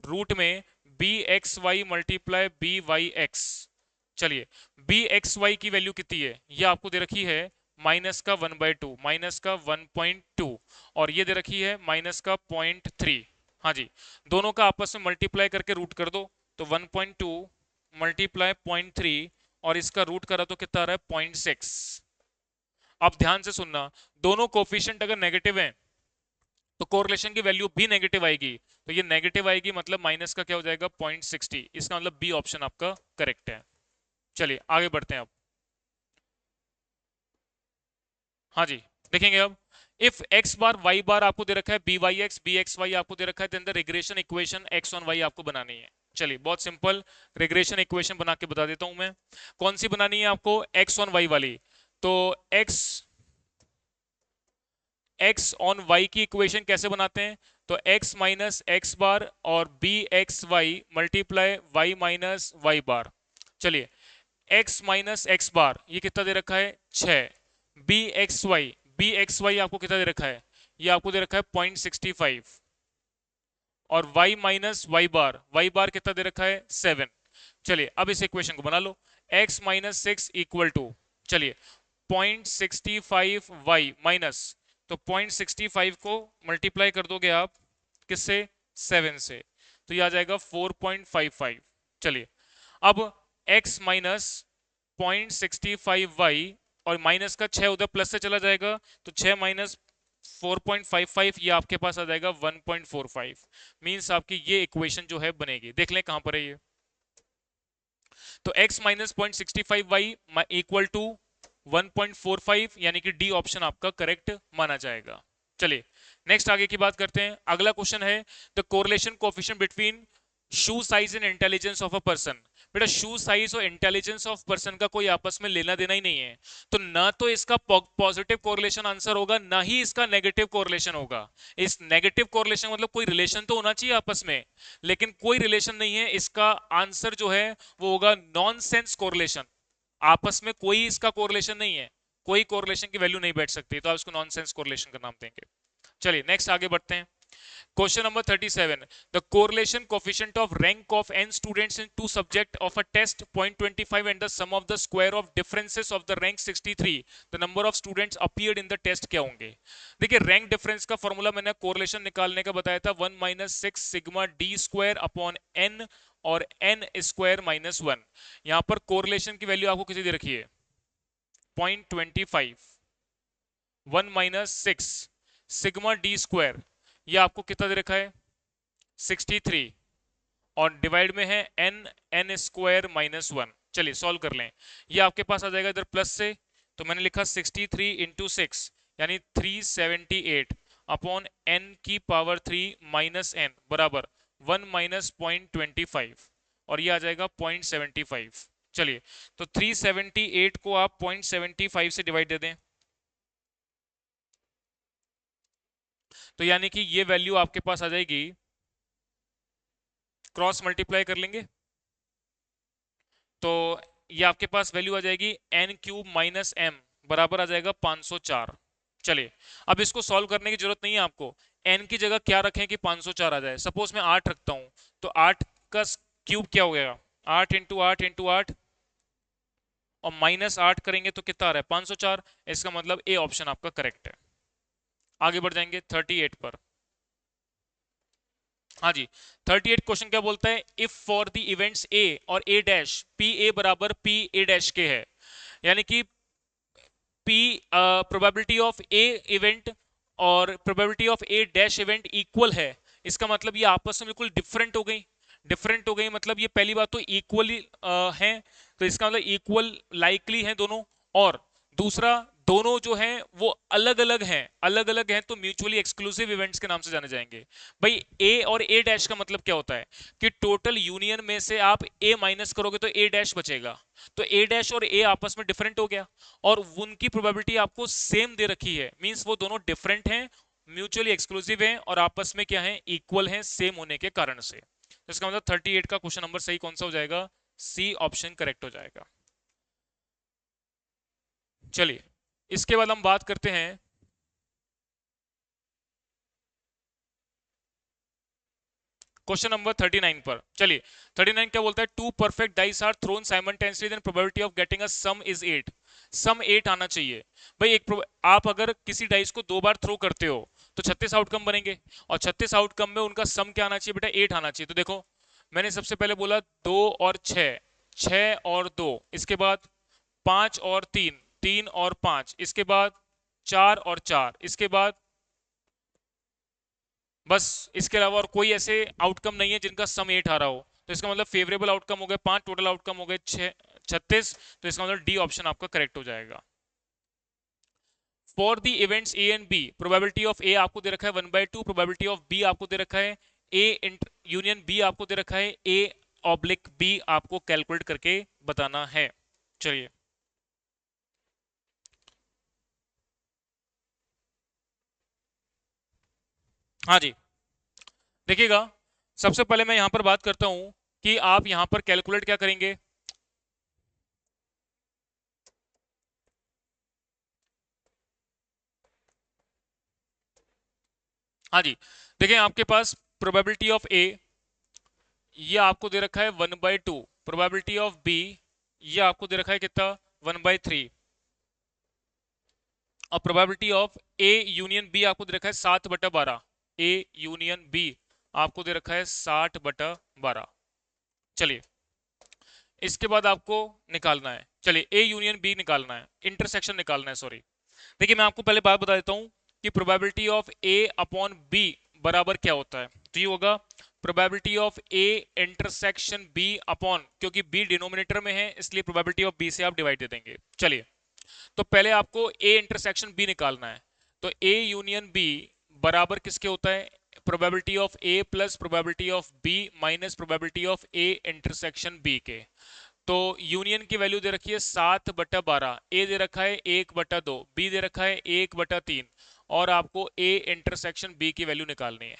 रूट में b x y multiply b y x. चलिए, बी एक्स वाई की वैल्यू कितनी है, ये आपको दे रखी है माइनस का 1/2, माइनस का 1.2, और ये दे रखी है माइनस का 0.3। हाँ जी, दोनों का आपस में मल्टीप्लाई करके रूट कर दो, तो 1.2 मल्टीप्लाई 0.3 और इसका रूट करा तो कितना आ रहा है 0.6। अब ध्यान से सुनना, दोनों कोफिशिएंट अगर नेगेटिव हैं तो कोरिलेशन की वैल्यू भी नेगेटिव आएगी, तो ये नेगेटिव आएगी मतलब माइनस का क्या हो जाएगा 0.60। इसका मतलब बी ऑप्शन आपका करेक्ट है। चलिए आगे बढ़ते हैं अब। हाँ जी, देखेंगे अब इफ एक्स बार वाई बार आपको दे रखा है बी एक्स वाई आपको दे रखा है, then the regression equation x on y आपको बनानी है। चलिए बहुत सिंपल रिग्रेशन इक्वेशन बना के बता देता हूं मैं। कौन सी बनानी है आपको, एक्स ऑन वाई वाली। तो एक्स एक्स ऑन वाई की इक्वेशन कैसे बनाते हैं, तो x माइनस एक्स बार और b x y multiply y minus y bar. चलिए, x माइनस एक्स बार ये कितना दे रखा है 6, बी एक्स वाई आपको कितना दे रखा है, ये आपको दे रखा है 0.65, और y माइनस वाई बार कितना दे रखा है 7। चलिए अब इस इक्वेशन को बना लो, x माइनस 6 इक्वल टू, चलिए 0.65 y माइनस, तो 0.65 को मल्टीप्लाई कर दोगे आप किससे 7 से, तो ये आ जाएगा 4.55। चलिए, अब x माइनस 0.65y और माइनस का 6 उधर प्लस से चला जाएगा, तो 6 माइनस 4.55 ये आपके पास आ जाएगा 1.45। मीन्स आपकी ये इक्वेशन जो है बनेगी। देख लें कहां पर है ये। तो x minus 0.65y equal to 1.45, यानी कि डी ऑप्शन आपका करेक्ट माना जाएगा। चलिए नेक्स्ट आगे की बात करते हैं। अगला क्वेश्चन है the correlation coefficient between shoe size and intelligence of a person. बेटा शू साइज और इंटेलिजेंस ऑफ पर्सन का कोई आपस में लेना देना ही नहीं है, तो ना तो इसका पॉजिटिव कोरिलेशन आंसर होगा, ना ही इसका नेगेटिव कोरिलेशन होगा। इस नेगेटिव कोरिलेशन मतलब कोई रिलेशन तो होना चाहिए आपस में, लेकिन कोई रिलेशन नहीं है। इसका आंसर जो है वो होगा नॉनसेंस कोरिलेशन। आपस में कोई इसका कोरिलेशन नहीं है, कोई कोरिलेशन की वैल्यू नहीं बैठ सकती, तो आप इसको नॉनसेंस कोरिलेशन का नाम देंगे। चलिए नेक्स्ट आगे बढ़ते हैं। Question number 37. The correlation coefficient of rank of n students in two subject of a test 0.25 and the sum of the square of differences of the rank 63. The number of students appeared in the test क्या होंगे? देखिए rank difference का formula मैंने correlation निकालने का बताया था 1 minus 6 sigma d square upon n और n स्क्वायर माइनस 1। यहां पर कोरिलेशन की वैल्यू आपको किसी दे रखी है 0.25, 1 माइनस 6 सिग्मा डी स्क्वायर, ये आपको कितना दे रखा है 63, और डिवाइड में है n स्क्वायर माइनस 1। चलिए सॉल्व कर लें। ये आपके पास आ जाएगा इधर प्लस से, तो मैंने लिखा 63 इंटू 6 यानी 378 अपॉन n की पावर 3 माइनस n बराबर 1 माइनस 0.25, और ये आ जाएगा 0.75। चलिए तो 378 को आप 0.75 से डिवाइड दे दें, तो यानी कि ये वैल्यू आपके पास आ जाएगी, क्रॉस मल्टीप्लाई कर लेंगे तो ये आपके पास वैल्यू आ जाएगी n क्यूब माइनस m बराबर आ जाएगा 504। चलिए अब इसको सॉल्व करने की जरूरत नहीं है आपको, n की जगह क्या रखें कि 504 आ जाए। सपोज मैं 8 रखता हूं, तो 8 का क्यूब क्या हो गया 8 इंटू 8 इंटू 8, और माइनस 8 करेंगे तो कितना आ रहा है 504। इसका मतलब ए ऑप्शन आपका करेक्ट है। आगे बढ़ जाएंगे 38 पर। हाँ जी 38 क्वेश्चन क्या बोलता है, इफ फॉर द इवेंट्स ए और ए डैश पी ए बराबर पी ए डैश के है, यानी कि P probability of A event और probability of A dash event equal है। इसका मतलब ये आपस में बिल्कुल डिफरेंट हो गई। डिफरेंट हो गई मतलब ये पहली बात तो इक्वली है, तो इसका मतलब इक्वल लाइकली है दोनों, और दूसरा दोनों जो हैं वो अलग अलग हैं, अलग अलग हैं तो म्यूचुअली एक्सक्लूसिव इवेंट्स के नाम से जाने जाएंगे। भाई ए और ए डैश का मतलब क्या होता है कि टोटल यूनियन में से आप ए माइनस करोगे तो ए डैश बचेगा, तो ए डैश और ए आपस में डिफरेंट हो गया, और उनकी प्रोबेबिलिटी आपको सेम दे रखी है, मींस वो दोनों डिफरेंट हैं, म्यूचुअली एक्सक्लूसिव हैं, और आपस में क्या है इक्वल हैं सेम होने के कारण से। तो इसका मतलब 38 का क्वेश्चन नंबर सही कौन सा हो जाएगा, सी ऑप्शन करेक्ट हो जाएगा। चलिए इसके बाद हम बात करते हैं क्वेश्चन नंबर 39 पर। चलिए 39 क्या बोलता है, two perfect dice are thrown simultaneously then probability of getting a sum is 8। Sum 8 आना चाहिए। भाई आप अगर किसी डाइस को 2 बार थ्रो करते हो तो 36 आउटकम बनेंगे, और 36 आउटकम में उनका सम क्या आना चाहिए बेटा 8 आना चाहिए। तो देखो मैंने सबसे पहले बोला 2 और 6, 6 और 2, इसके बाद 5 और 3, 3 और 5, इसके बाद 4 और 4, इसके बाद बस, इसके अलावा और कोई ऐसे आउटकम नहीं है जिनका सम 8 आ रहा हो। तो इसका मतलब फेवरेबल आउटकम हो गए 5, टोटल आउटकम हो गए 36, तो इसका मतलब डी ऑप्शन आपका करेक्ट हो जाएगा। For the events A and B probability of A आपको दे रखा है 1/2, प्रोबेबिलिटी ऑफ बी आपको दे रखा है ए यूनियन बी आपको दे रखा है ए ऑब्लिक बी, आपको कैलकुलेट करके बताना है। चलिए हाँ जी देखिएगा, सबसे पहले मैं यहां पर बात करता हूं कि आप यहां पर कैलकुलेट क्या करेंगे। हाँ जी देखिए आपके पास प्रोबेबिलिटी ऑफ ए ये आपको दे रखा है 1/2, प्रोबेबिलिटी ऑफ बी ये आपको दे रखा है कितना 1/3, और probability of A union B आपको दे रखा है 7/12। ए यूनियन बी आपको दे रखा है 60/12। चलिए इसके बाद आपको निकालना है, चलिए ए यूनियन बी निकालना है, इंटरसेक्शन निकालना है, सॉरी। देखिए मैं आपको पहले बात बता देता हूं कि probability of A upon B बराबर क्या होता है। तो ये होगा probability of A intersection B upon, क्योंकि बी डिनोमिनेटर में है इसलिए प्रोबेबिलिटी ऑफ बी से आप डिवाइड दे देंगे। चलिए, तो पहले आपको ए इंटरसेक्शन बी निकालना है। तो ए यूनियन बी बराबर किसके होता है, probability of A plus probability of B minus probability of A intersection B के। तो यूनियन की वैल्यू दे रखी है 7/12, ए दे रखा है 1/2, बी दे रखा है 1/3, और आपको ए इंटरसेक्शन बी की वैल्यू निकालनी है।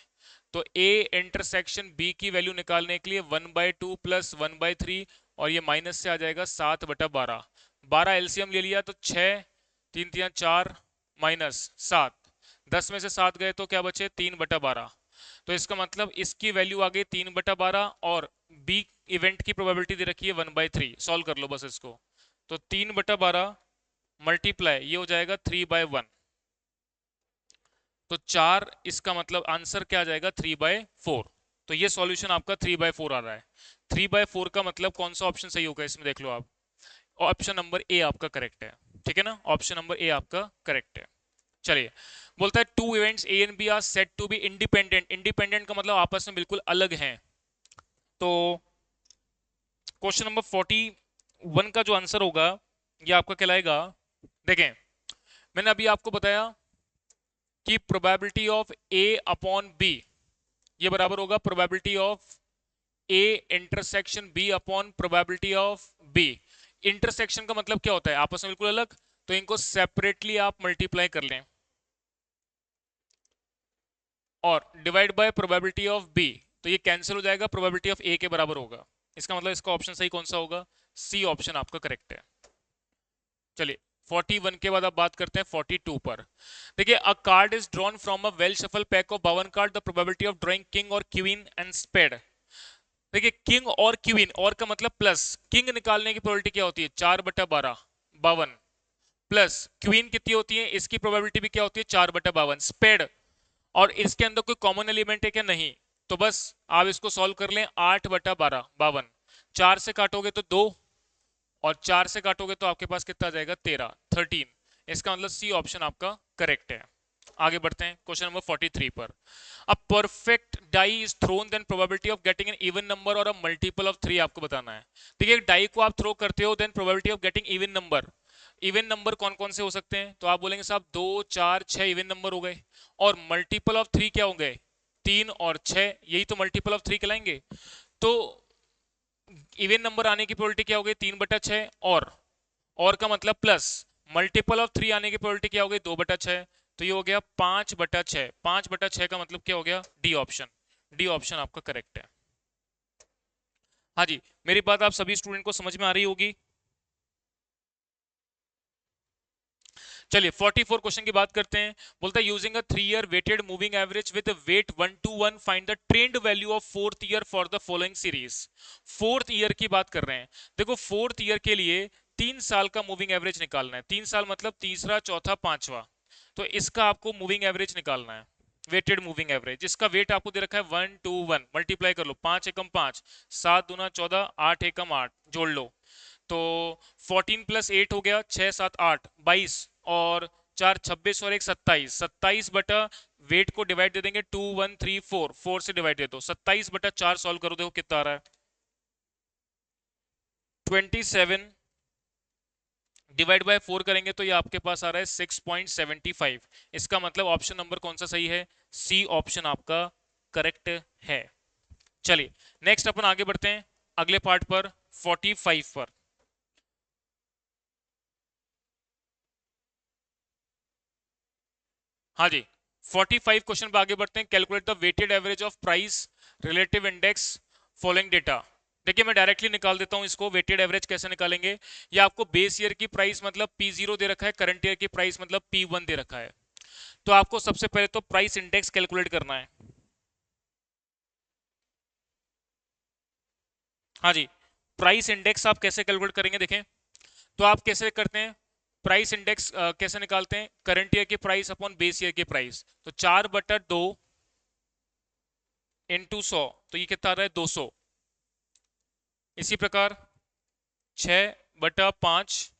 तो ए इंटरसेक्शन बी की वैल्यू निकालने के लिए 1/2 प्लस 1/3, और ये माइनस से आ जाएगा 7/12। 12 एलसीएम ले लिया तो 6, 3 3 4 माइनस 7, 10 में से 7 गए तो क्या बचे 3/12। तो इसका मतलब इसकी वैल्यू आ गई 3/12, और बी इवेंट की प्रोबेबिलिटी दे रखी है 1/3। सॉल्व कर लो बस इसको। तो 3/12 मल्टीप्लाई ये हो जाएगा 3/1, तो 4, इसका मतलब आंसर क्या आ जाएगा 3/4। तो ये सॉल्यूशन आपका 3/4 आ रहा है। 3/4 का मतलब कौन सा ऑप्शन सही होगा इसमें देख लो आप। ऑप्शन नंबर ए आपका करेक्ट है, ठीक है ना, ऑप्शन नंबर ए आपका करेक्ट है। चलिए, बोलता है two events A and B are said to be independent. Independent का मतलब आपस में बिल्कुल अलग हैं। तो क्वेश्चन नंबर 41 का जो आंसर होगा ये आपका कहलाएगा, देखें मैंने अभी आपको बताया कि probability of A upon B ये बराबर होगा probability of A intersection B upon probability of B. Intersection का मतलब क्या होता है, आपस में बिल्कुल अलग, तो इनको सेपरेटली आप मल्टीप्लाई कर लें, और divide by probability of B, तो ये कैंसिल हो जाएगा, प्रोबेबिलिटी ऑफ ए के बराबर होगा। इसका मतलब इसका ऑप्शन सही कौन सा होगा, सी ऑप्शन आपका करेक्ट है। चलिए 41 के बाद आप बात करते हैं 42 पर। देखिए, अ card is drawn from a well shuffle pack of 52 card, the probability of drawing king और क्वीन एंड स्पेड। देखिए किंग और क्वीन, और का मतलब प्लस, किंग निकालने की प्रोबेबिलिटी क्या होती है 4/12 52, प्लस क्वीन कितनी होती है, इसकी प्रोबेबिलिटी भी क्या होती है 4/52, स्पेड, और इसके अंदर कोई कॉमन एलिमेंट है क्या, नहीं, तो बस आप इसको सॉल्व कर लें, 8/12 52, 4 से काटोगे तो 2, और 4 से काटोगे तो आपके पास कितना आ जाएगा 13 13। इसका मतलब सी ऑप्शन आपका करेक्ट है। आगे बढ़ते हैं क्वेश्चन नंबर 43 पर। A perfect die is thrown then probability of getting an even number और अ मल्टीपल ऑफ 3 आपको बताना है। देखिए एक डाई को आप थ्रो करते हो, then probability of getting even number. Even number कौन कौन से हो सकते हैं, तो आप बोलेंगे साहब 2 4 6 इवन नंबर हो गए, और मल्टीपल ऑफ 3 क्या हो गए 3 और 6, यही तो मल्टीपल ऑफ 3 कहलाएंगे। तो इवन नंबर आने की प्रोबेबिलिटी क्या हो गई 3/6, और का मतलब प्लस, मल्टीपल ऑफ 3 आने की प्रोबेबिलिटी क्या हो गई 2/6, तो ये हो गया 5/6। 5/6 का मतलब क्या हो गया डी ऑप्शन। डी ऑप्शन आपका करेक्ट है। हाँ जी, मेरी बात आप सभी स्टूडेंट को समझ में आ रही होगी। चलिए 44 क्वेश्चन की बात करते हैं। बोलता है using a 3 year weighted moving average with weight 1 to 1 find the trend value of 4th year for the following series. 4th year की बात कर रहे हैं। देखो 4th ईयर के लिए 3 साल का मूविंग एवरेज निकालना है। 3 साल मतलब तीसरा चौथा पांचवा, तो इसका आपको मूविंग एवरेज निकालना है, वेटेड मूविंग एवरेज। इसका वेट आपको दे रखा है 1 to 1, मल्टीप्लाई कर लो, 5 एकम 5, 7 दूना 14, 8 एकम 8, जोड़ लो, तो 14 प्लस 8 हो गया 6 7 8 22, और 4 26 और 1 27, 27 वेट को डिवाइड दे देंगे 2 1 3 4, 4 से डिवाइड दे दो, 27/4 सॉल्व करो, देखो कितना आ रहा है 27, डिवाइड बाय 4 करेंगे तो ये आपके पास आ रहा है 6.75। इसका मतलब ऑप्शन नंबर कौन सा सही है, सी ऑप्शन आपका करेक्ट है। चलिए नेक्स्ट अपन आगे बढ़ते हैं अगले पार्ट पर, 45 पर। हाँ जी, 45 क्वेश्चन पे आगे बढ़ते हैं। Calculate the weighted average of price relative index following data. देखिए मैं डायरेक्टली निकाल देता हूं इसको, वेटेड एवरेज कैसे निकालेंगे। ये आपको बेस ईयर की प्राइस मतलब P0 दे रखा है, करंट ईयर की प्राइस मतलब P1 दे रखा है। तो आपको सबसे पहले तो प्राइस इंडेक्स कैलकुलेट करना है। हाँ जी, प्राइस इंडेक्स आप कैसे कैलकुलेट करेंगे देखें, तो आप कैसे करते हैं प्राइस इंडेक्स, कैसे निकालते हैं, करंट ईयर की प्राइस अपॉन बेस ईयर की प्राइस, तो 4/2 इंटू 100, तो ये कितना आ रहा है 200। इसी प्रकार 6/5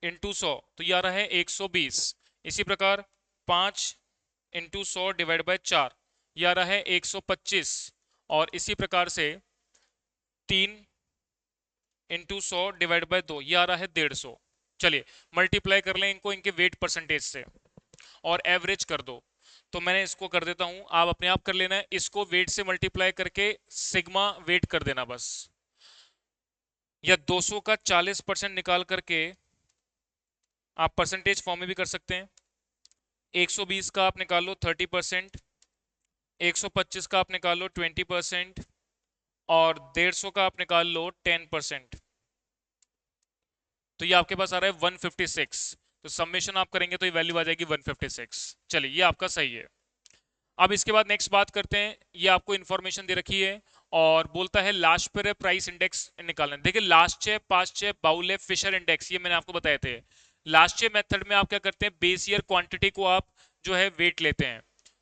इंटू 100, तो ये आ रहा है 120। इसी प्रकार 5 इंटू 100 डिवाइड बाय 4, ये आ रहा है 125। और इसी प्रकार से 3 इंटू 100 डिवाइड बाय 2, ये आ रहा है 150। चलिए मल्टीप्लाई कर लें इनको इनके वेट परसेंटेज से और एवरेज कर दो। तो मैंने इसको कर देता हूं, आप अपने आप कर लेना है, इसको वेट से मल्टीप्लाई करके सिग्मा वेट कर देना बस, या 200 का 40% निकाल करके आप परसेंटेज फॉर्म में भी कर सकते हैं। 120 का आप निकाल लो 30%, 125 का आप निकाल लो 20%, और 150 का आप निकाल लो 10%। तो ये आपके पास आ रहा है 156। तो समेशन आप करेंगे तो ये वैल्यू आ जाएगी 156। चलिए ये आपका सही है। अब इसके बाद नेक्स्ट बात करते हैं, ये आपको इंफॉर्मेशन दे रखी है और बोलता है लास्ट पर प्राइस इंडेक्स निकालना। देखिए लास्ट चेप, पास्ट चेप, बाउले, फिशर इंडेक्स, ये मैंने आपको बताए थे। लास्ट चेप मेथड में आप क्या करते हैं, बेस ईयर क्वांटिटी को आप जो है वेट लेते हैं।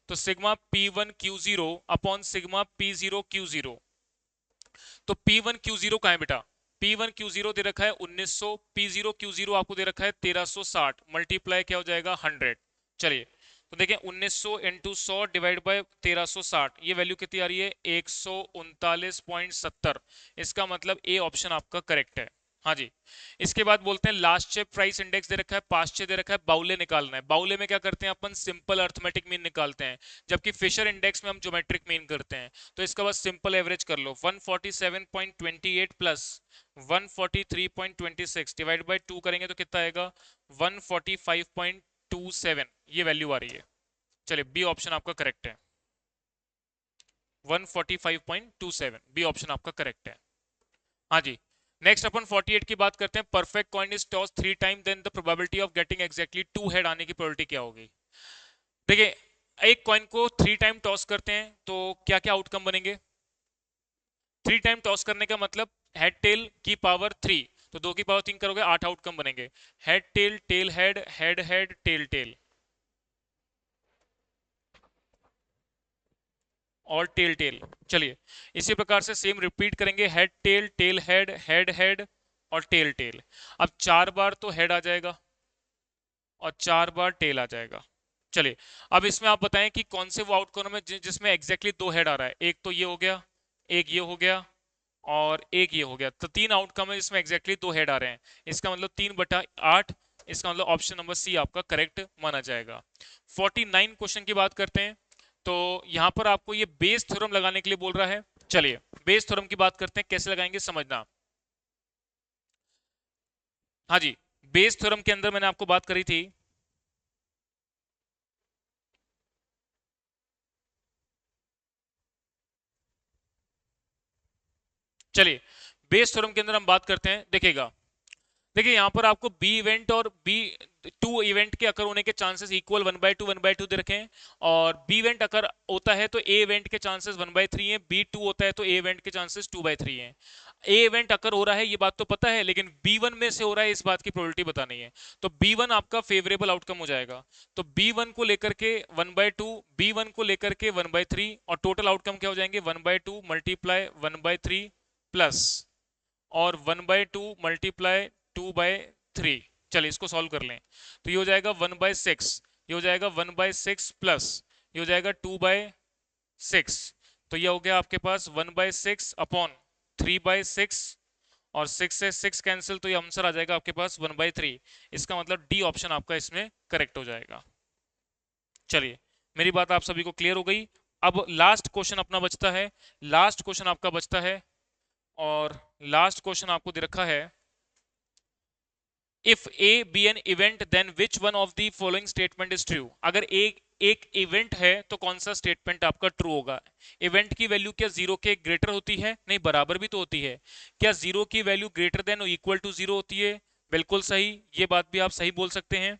तो sigma P1Q0 upon sigma P0Q0। तो P1Q0 कहाँ है बेटा, P1Q0 दे रखा है 1900, P0Q0 आपको दे रखा है 1360, मल्टीप्लाई क्या हो जाएगा 100। चलिए तो देखें 1900 इंटू 100 डिवाइड बाय 1360, ये वैल्यू कितनी आ रही है 139.70। इसका मतलब ए ऑप्शन आपका करेक्ट है। हाँ जी। इसके बाद बोलते हैं लास्ट चेक प्राइस इंडेक्स दे रखा है, पास्ट चेक दे रखा है, बाउले निकालना है। बाउले में क्या करते हैं अपन, सिंपल अर्थमेटिक मीन निकालते हैं, जबकि फिशर इंडेक्स में हम ज्योमेट्रिक मीन करते हैं। तो इसका बस सिंपल एवरेज कर लो, 147.28 प्लस 143.26 डिवाइड बाय 2 करेंगे तो कितना आएगा 145.27, ये वैल्यू आ रही है। चलिए बी ऑप्शन आपका करेक्ट है, 145.27 बी ऑप्शन आपका करेक्ट है। हाँ जी। नेक्स्ट अपन 48 की बात करते हैं, perfect coin is toss 3 time, then the probability of getting exactly 2 head आने की प्रोबेबिलिटी क्या होगी। देखिए एक कॉइन को 3 टाइम टॉस करते हैं तो क्या क्या आउटकम बनेंगे। 3 टाइम टॉस करने का मतलब हेड टेल की पावर 3, तो 2 की पावर 3 करोगे 8 आउटकम बनेंगे, head tail, tail head, head head, tail tail और टेल टेल। चलिए इसी प्रकार से सेम रिपीट करेंगे, head tail, tail head, head head और टेल टेल। अब 4 बार तो हेड आ जाएगा और 4 बार टेल आ जाएगा। चलिए अब इसमें आप बताएं कि कौन से वो आउटकम है जिसमें एग्जैक्टली 2 हेड आ रहा है। एक तो ये हो गया, एक ये हो गया और एक ये हो गया। तो 3 आउटकम है जिसमें एग्जैक्टली 2 हेड आ रहे हैं। इसका मतलब 3/8। इसका मतलब ऑप्शन नंबर सी आपका करेक्ट माना जाएगा। 49 क्वेश्चन की बात करते हैं, तो यहां पर आपको ये बेस थ्योरम लगाने के लिए बोल रहा है। चलिए बेस थ्योरम की बात करते हैं, कैसे लगाएंगे समझना। हाँ जी, बेस थ्योरम के अंदर मैंने आपको बात करी थी, चलिए बेस थ्योरम के अंदर हम बात करते हैं। देखिएगा, देखिए यहां पर आपको बी इवेंट और बी टू इवेंट के अकर होने के चांसेस इक्वल 1/2 दे रखे हैं, और बी इवेंट अगर होता है तो ए इवेंट के चांसेस 1/3 हैं, बी टू होता है तो ए इवेंट के चांसेस 2/3 हैं। ए इवेंट अकर हो रहा है ये बात तो पता है, लेकिन बी वन में से हो रहा है इस बात की प्रोबेबिलिटी बतानी है। तो बी वन आपका फेवरेबल आउटकम हो जाएगा। तो बी वन को लेकर के 1/2, बी वन को लेकर के 1/3, और टोटल आउटकम क्या हो जाएंगे 1/2 मल्टीप्लाई 1/3 प्लस और 1/2 मल्टीप्लाई 2/3। चलिए इसको सॉल्व कर लें, तो ये हो जाएगा 1/6, ये हो जाएगा 1/6 प्लस ये हो जाएगा 2/6। तो ये हो गया आपके पास 1/6 अपॉन 3/6, और 6 से 6 कैंसिल, तो ये आंसर आ जाएगा आपके पास 1/3। इसका मतलब डी ऑप्शन आपका इसमें करेक्ट हो जाएगा। चलिए मेरी बात आप सभी को क्लियर हो गई। अब लास्ट क्वेश्चन अपना बचता है, लास्ट क्वेश्चन आपका बचता है, और लास्ट क्वेश्चन आपको दे रखा है, if A B an event then which one of the following statement is true. अगर एक इवेंट है तो कौन सा स्टेटमेंट आपका ट्रू होगा। इवेंट की वैल्यू क्या जीरो के ग्रेटर होती है, नहीं बराबर भी तो होती है। क्या जीरो की वैल्यू ग्रेटर देन और इक्वल टू जीरो होती है, बिल्कुल सही, ये बात भी आप सही बोल सकते हैं।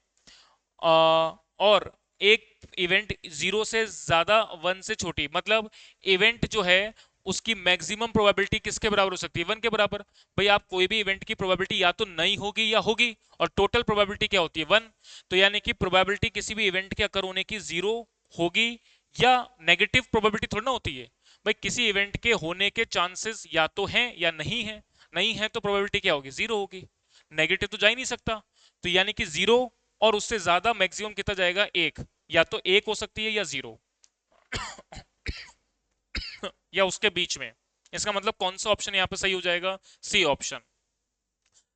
और एक इवेंट जीरो से ज्यादा, वन से छोटी, मतलब इवेंट जो है उसकी मैक्सिमम प्रोबेबिलिटी किसके बराबर हो सकती है, वन के बराबर। भाई आप कोई भी इवेंट की प्रोबेबिलिटी या तो नहीं होगी या होगी, और टोटल प्रोबेबिलिटी क्या होती है 1। तो यानी कि प्रोबेबिलिटी किसी भी इवेंट के अकर होने की जीरो होगी, या नेगेटिव प्रोबेबिलिटी थोड़ी ना होती है। भाई किसी इवेंट के होने के चांसेस या तो हैं या नहीं है। नहीं है तो प्रोबेबिलिटी क्या होगी, जीरो होगी। नेगेटिव तो जा ही नहीं सकता, तो यानी कि जीरो और उससे ज्यादा मैक्सिमम कितना जाएगा, एक। या तो एक हो सकती है या जीरो या उसके बीच में। इसका मतलब कौन सा ऑप्शन यहाँ पे सही हो जाएगा, सी ऑप्शन।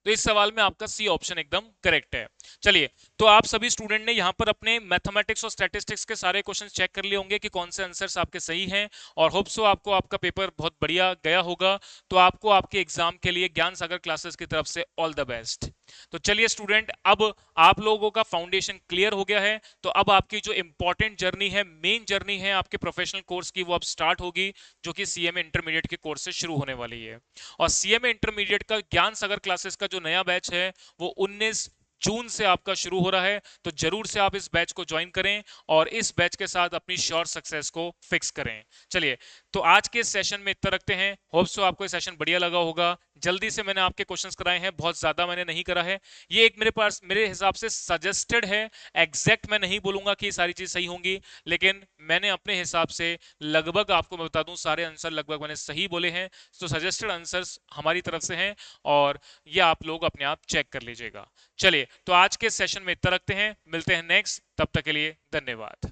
तो इस सवाल में आपका सी ऑप्शन एकदम करेक्ट है। चलिए, तो आप सभी स्टूडेंट ने यहाँ पर अपने मैथमेटिक्स और स्टैटिस्टिक्स के सारे क्वेश्चंस चेक कर लिए होंगे कि कौन से आंसर्स आपके सही हैं, और होप सो आपको आपका पेपर बहुत बढ़िया गया होगा। तो आपको आपके एग्जाम के लिए ज्ञान सागर क्लासेस की तरफ से ऑल द बेस्ट। तो चलिए स्टूडेंट, अब आप लोगों का फाउंडेशन क्लियर हो गया है, तो अब आपकी जो इंपॉर्टेंट जर्नी है, मेन जर्नी है आपके प्रोफेशनल कोर्स की, वो अब स्टार्ट होगी, जो कि सीएमए इंटरमीडिएट के कोर्स से शुरू होने वाली है। और सीएमए इंटरमीडिएट का ज्ञान सागर क्लासेस का जो नया बैच है वो 19 जून से आपका शुरू हो रहा है। तो जरूर से आप इस बैच को ज्वाइन करें और इस बैच के साथ अपनी श्योर सक्सेस को फिक्स करें। चलिए, तो आज के सेशन में इतना रखते हैं। होप सो आपको ये सेशन बढ़िया लगा होगा। जल्दी से मैंने आपके क्वेश्चंस कराए हैं, बहुत ज्यादा मैंने नहीं करा है। ये एक मेरे पास, मेरे हिसाब से सजेस्टेड है, एग्जैक्ट मैं नहीं बोलूंगा कि सारी चीज सही होंगी, लेकिन मैंने अपने हिसाब से लगभग, आपको मैं बता दूं, सारे आंसर लगभग मैंने सही बोले हैं। तो सजेस्टेड आंसर्स हमारी तरफ से हैं, और ये आप लोग अपने आप चेक कर लीजिएगा। चलिए, तो आज के सेशन में इतना रखते हैं, मिलते हैं नेक्स्ट, तब तक के लिए धन्यवाद।